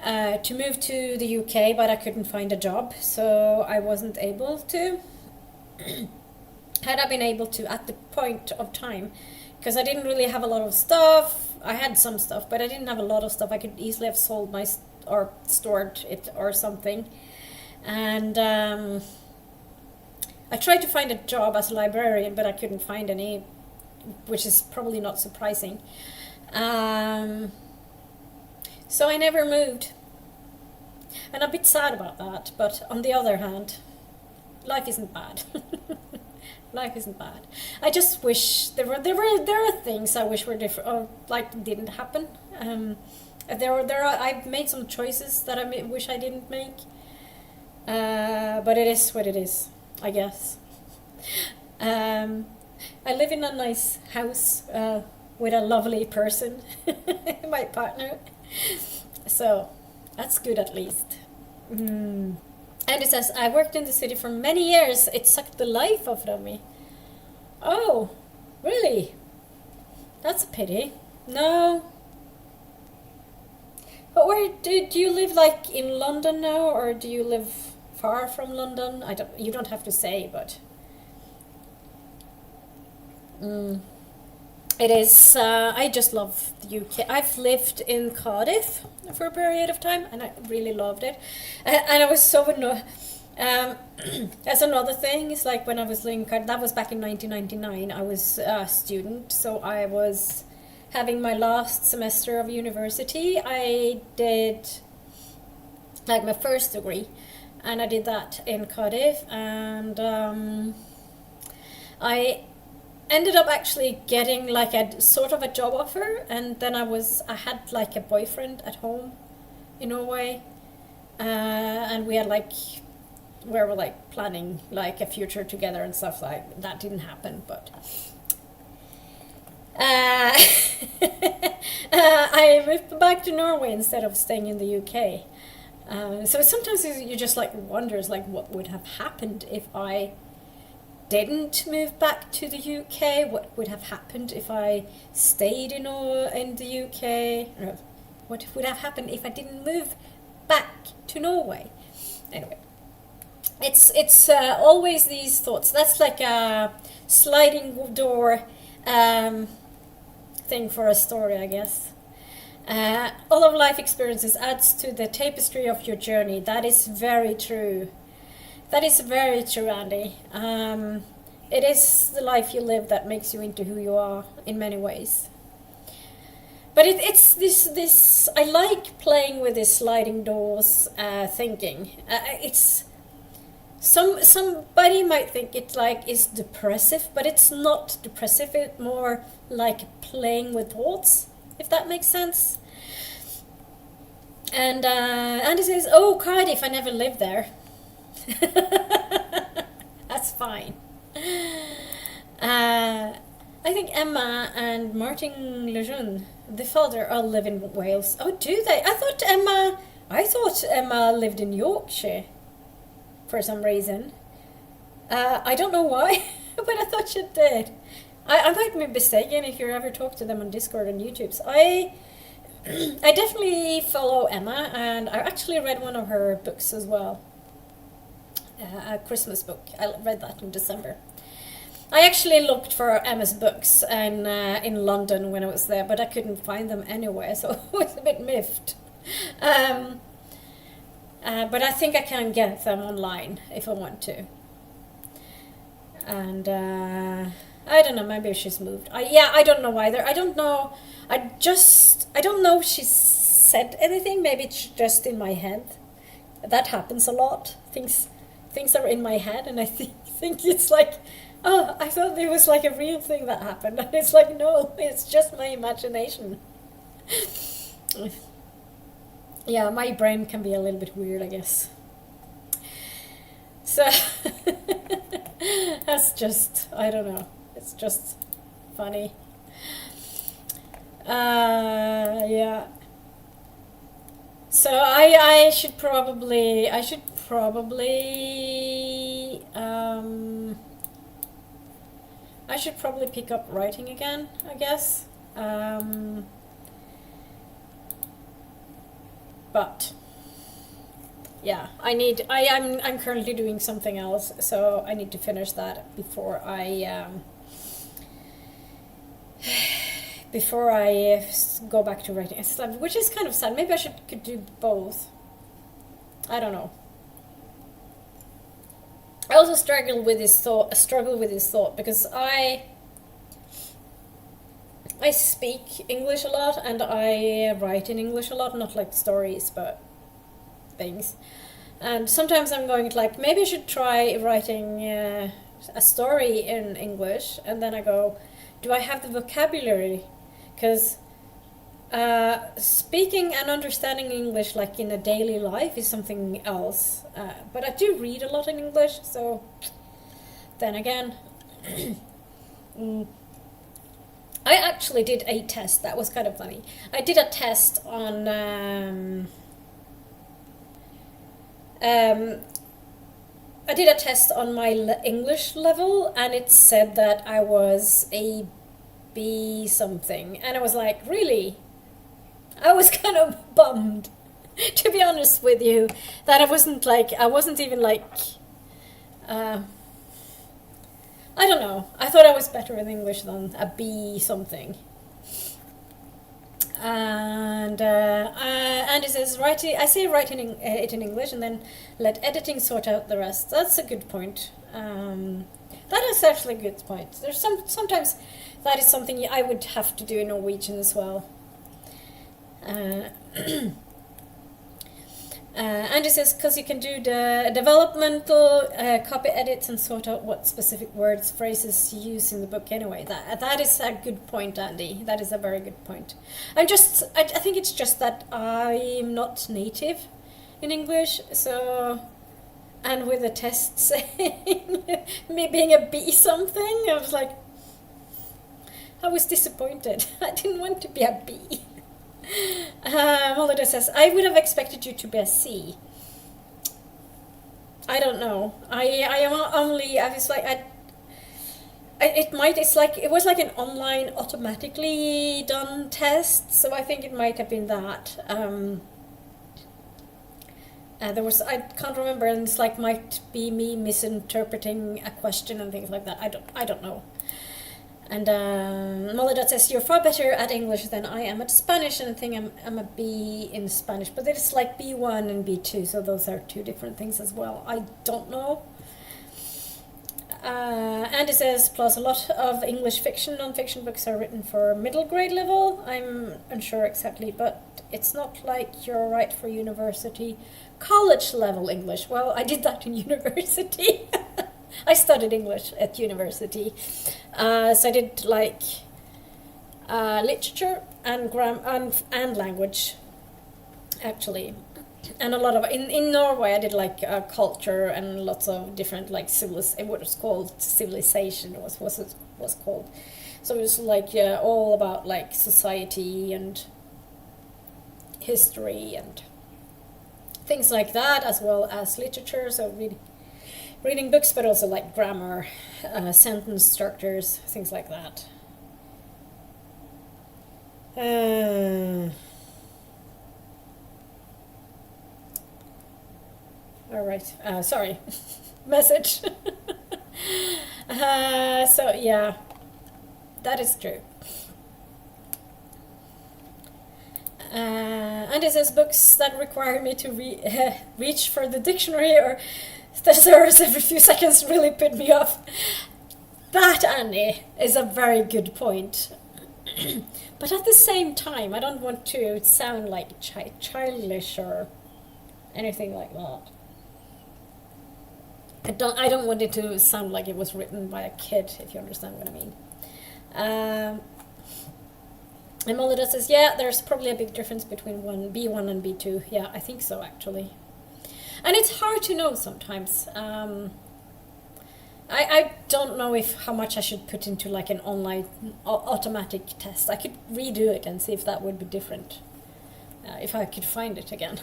to move to the UK, but I couldn't find a job, so I wasn't able to. Had I been able to at the point of time, because I didn't really have a lot of stuff. I had some stuff, but I didn't have a lot of stuff. I could easily have sold or stored it or something. And I tried to find a job as a librarian, but I couldn't find any, which is probably not surprising. So I never moved. And I'm a bit sad about that, but on the other hand, life isn't bad. Life isn't bad. I just wish there are things I wish were different, or like didn't happen. I've made some choices that I wish I didn't make. But it is what it is, I guess. I live in a nice house with a lovely person, my partner. So that's good at least. And it says, I worked in the city for many years. It sucked the life out of me. Oh, really? That's a pity. No. But where do you live, like in London now, or do you live far from London? You don't have to say, but it is. I just love the UK. I've lived in Cardiff for a period of time, and I really loved it. And I was so annoyed. That's another thing. It's like when I was living in Cardiff. That was back in 1999. I was a student, so I was having my last semester of university. I did like my first degree, and I did that in Cardiff, and I ended up actually getting like a sort of a job offer, and then I had like a boyfriend at home in Norway, and we were like planning like a future together and stuff. Like that didn't happen, but I moved back to Norway instead of staying in the UK. So sometimes you just like wonders like what would have happened if I didn't move back to the UK. What would have happened if I stayed in the UK? No, what would have happened if I didn't move back to Norway? Anyway, it's always these thoughts. That's like a sliding door thing for a story, I guess. All of life experiences adds to the tapestry of your journey. That is very true. That is very true, Andy. It is the life you live that makes you into who you are in many ways. But it's this. I like playing with this sliding doors thinking. It's somebody might think it like is depressive, but it's not depressive. It's more like playing with thoughts, if that makes sense. And Andy says, "Oh, Cardiff, I never lived there." That's fine. I think Emma and Martin Lejeune, the father, all live in Wales. Oh, do they? I thought Emma lived in Yorkshire for some reason. I don't know why, but I thought she did. I might be mistaken if you ever talk to them on Discord and YouTube. So I definitely follow Emma, and I actually read one of her books as well. A Christmas book. I read that in December. I actually looked for Emma's books in London when I was there, but I couldn't find them anywhere, so I was a bit miffed. But I think I can get them online if I want to. And I don't know, maybe she's moved. I don't know either. I don't know. I don't know if she's said anything. Maybe it's just in my head. That happens a lot. Things are in my head, and I think it's like, oh, I thought it was like a real thing that happened. And it's like, no, it's just my imagination. Yeah, my brain can be a little bit weird, I guess. So, that's just, I don't know. It's just funny. Yeah. So I should probably pick up writing again, I guess. But yeah, I'm currently doing something else, so I need to finish that before I go back to writing, which is kind of sad. Maybe I could do both. I don't know. I also struggle with this thought because I speak English a lot and I write in English a lot, not like stories but things. And sometimes I'm going like, maybe I should try writing a story in English, and then I go, do I have the vocabulary? Because speaking and understanding English like in a daily life is something else. But I do read a lot in English, so then again, I actually did a test. That was kind of funny. I did a test on my English level, and it said that I was a B something, and I was like, really? I was kind of bummed, to be honest with you, that I wasn't even like, I don't know. I thought I was better in English than a B something. And it says I say writing it in English and then let editing sort out the rest. That's a good point. That is actually a good point. There's sometimes that is something I would have to do in Norwegian as well. And it says, because you can do the developmental copy edits and sort out what specific words, phrases you use in the book anyway. That is a good point, Andy. That is a very good point. I think it's just that I'm not native in English, so, and with the test saying me being a B something, I was like, I was disappointed. I didn't want to be a B. Holiday says, I would have expected you to be a C. I don't know. I was like, it was like an online automatically done test, so I think it might have been that. I can't remember, and it's like might be me misinterpreting a question and things like that. I don't know. And Molly says, you're far better at English than I am at Spanish, and I think I'm a B in Spanish. But it's like B1 and B2, so those are two different things as well. I don't know. Andy says, plus a lot of English fiction, non-fiction books are written for middle grade level. I'm unsure exactly, but it's not like you're right for university. College level English. Well, I did that in university. I studied English at university, so I did like literature and and language, actually, and a lot of in Norway I did like culture and lots of different like what was called civilization was called, so it was like all about like society and history and things like that, as well as literature. So reading books, but also like grammar, sentence structures, things like that. All right. Sorry. Message. So yeah, that is true. And it says books that require me to reach for the dictionary or thesaurus every few seconds really put me off. That, Annie, is a very good point. But at the same time, I don't want to sound like childish or anything like that. I don't want it to sound like it was written by a kid, if you understand what I mean. And Molly says, yeah, there's probably a big difference between B1 and B2. Yeah, I think so, actually. And it's hard to know sometimes. I don't know how much I should put into like an online automatic test. I could redo it and see if that would be different. If I could find it again.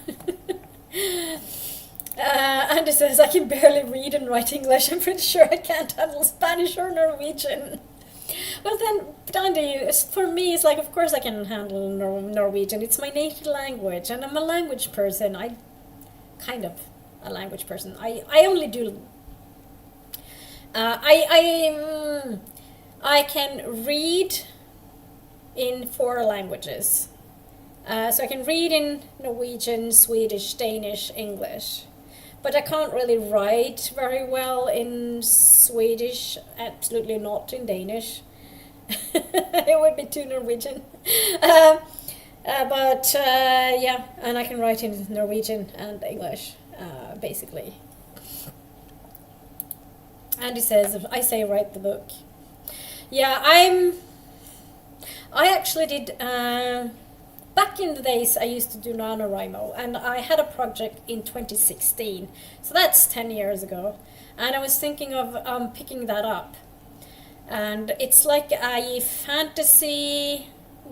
Andy says, I can barely read and write English. I'm pretty sure I can't handle Spanish or Norwegian. Well then, Andy, for me, it's like, of course I can handle Norwegian. It's my native language, and I'm a language person. I only do... I can read in 4 languages. So I can read in Norwegian, Swedish, Danish, English. But I can't really write very well in Swedish, absolutely not in Danish. It would be too Norwegian. Yeah, and I can write in Norwegian and English, basically. Andy says, I say write the book. Yeah, I actually did... Back in the days, I used to do NaNoWriMo, and I had a project in 2016, so that's 10 years ago, and I was thinking of picking that up. And it's like a fantasy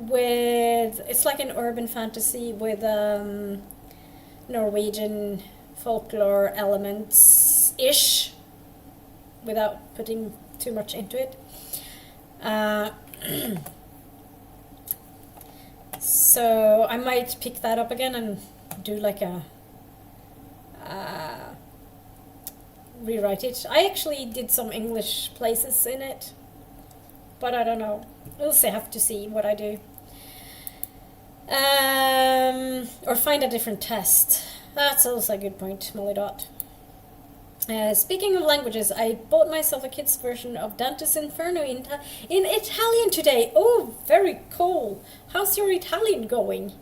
it's like an urban fantasy with Norwegian folklore elements-ish, without putting too much into it. So I might pick that up again and do like a rewrite it. I actually did some English places in it, but I don't know. We'll have to see what I do. Or find a different test. That's also a good point, Molly Dot. Speaking of languages, I bought myself a kid's version of Dante's Inferno in Italian today. Oh, very cool. How's your Italian going?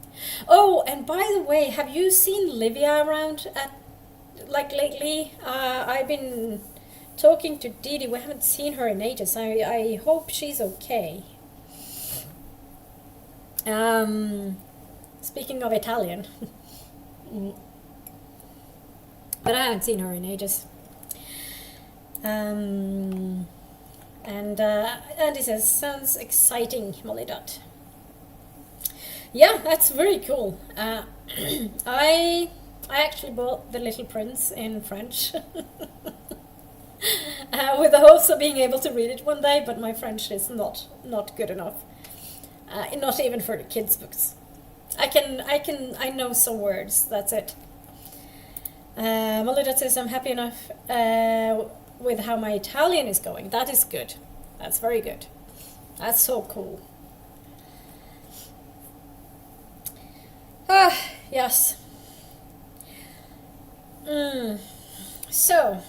Oh, and by the way, have you seen Livia around lately? I've been talking to Didi. We haven't seen her in ages. I hope she's okay. Speaking of Italian. But I haven't seen her in ages. And Andy says, sounds exciting, Molly Dot. Yeah, that's very cool. I actually bought The Little Prince in French. With the hopes of being able to read it one day, but my French is not good enough. Not even for the kids' books. I know some words, that's it. Molly says, I'm happy enough with how my Italian is going. That is good. That's very good. That's so cool. Yes. So,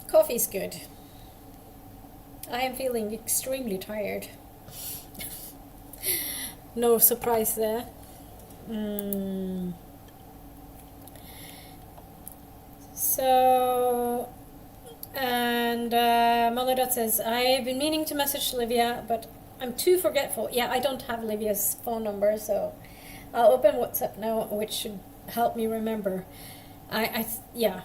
coffee's good. I am feeling extremely tired. No surprise there. So, and Malodot says, I've been meaning to message Livia, but I'm too forgetful. Yeah, I don't have Livia's phone number, so I'll open WhatsApp now, which should help me remember. Yeah.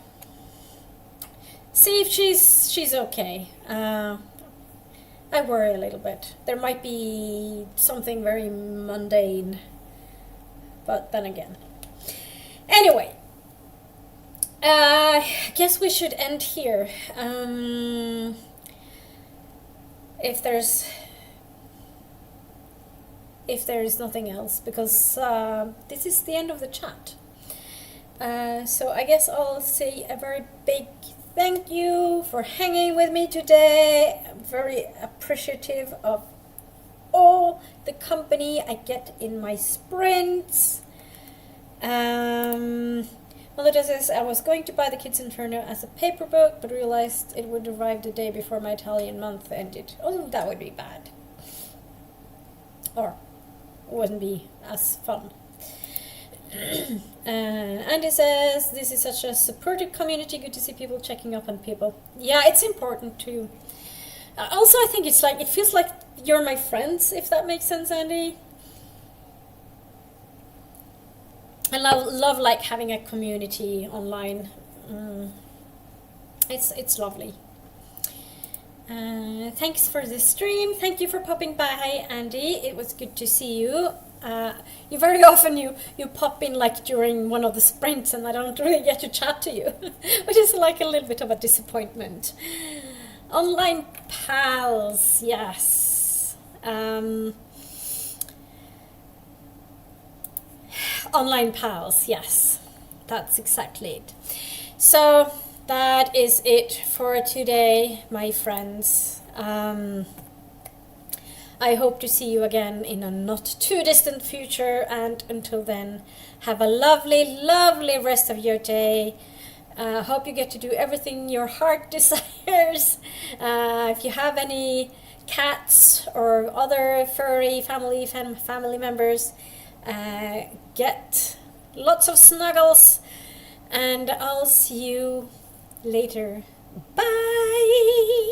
See if she's okay. I worry a little bit. There might be something very mundane, but then again. Anyway, I guess we should end here. If there's nothing else, because this is the end of the chat. So I guess I'll say a very big thank you for hanging with me today. I'm very appreciative of all the company I get in my sprints. Melinda says, I was going to buy The Kids Inferno as a paper book, but realized it would arrive the day before my Italian month ended. Oh, that would be bad. Or wouldn't be as fun. Andy says, this is such a supportive community. Good to see people checking up on people. Yeah, it's important too. Also, I think it's like, it feels like you're my friends, if that makes sense, Andy. I love like having a community online. It's lovely. Thanks for the stream. Thank you for popping by, Andy. It was good to see you. You very often you pop in like during one of the sprints, and I don't really get to chat to you, which is like a little bit of a disappointment. Online pals, yes. Online pals, yes, that's exactly it. So that is it for today, my friends. I hope to see you again in a not too distant future, and until then, have a lovely, lovely rest of your day. Hope you get to do everything your heart desires. If you have any cats or other furry family members, get lots of snuggles, and I'll see you later. Bye!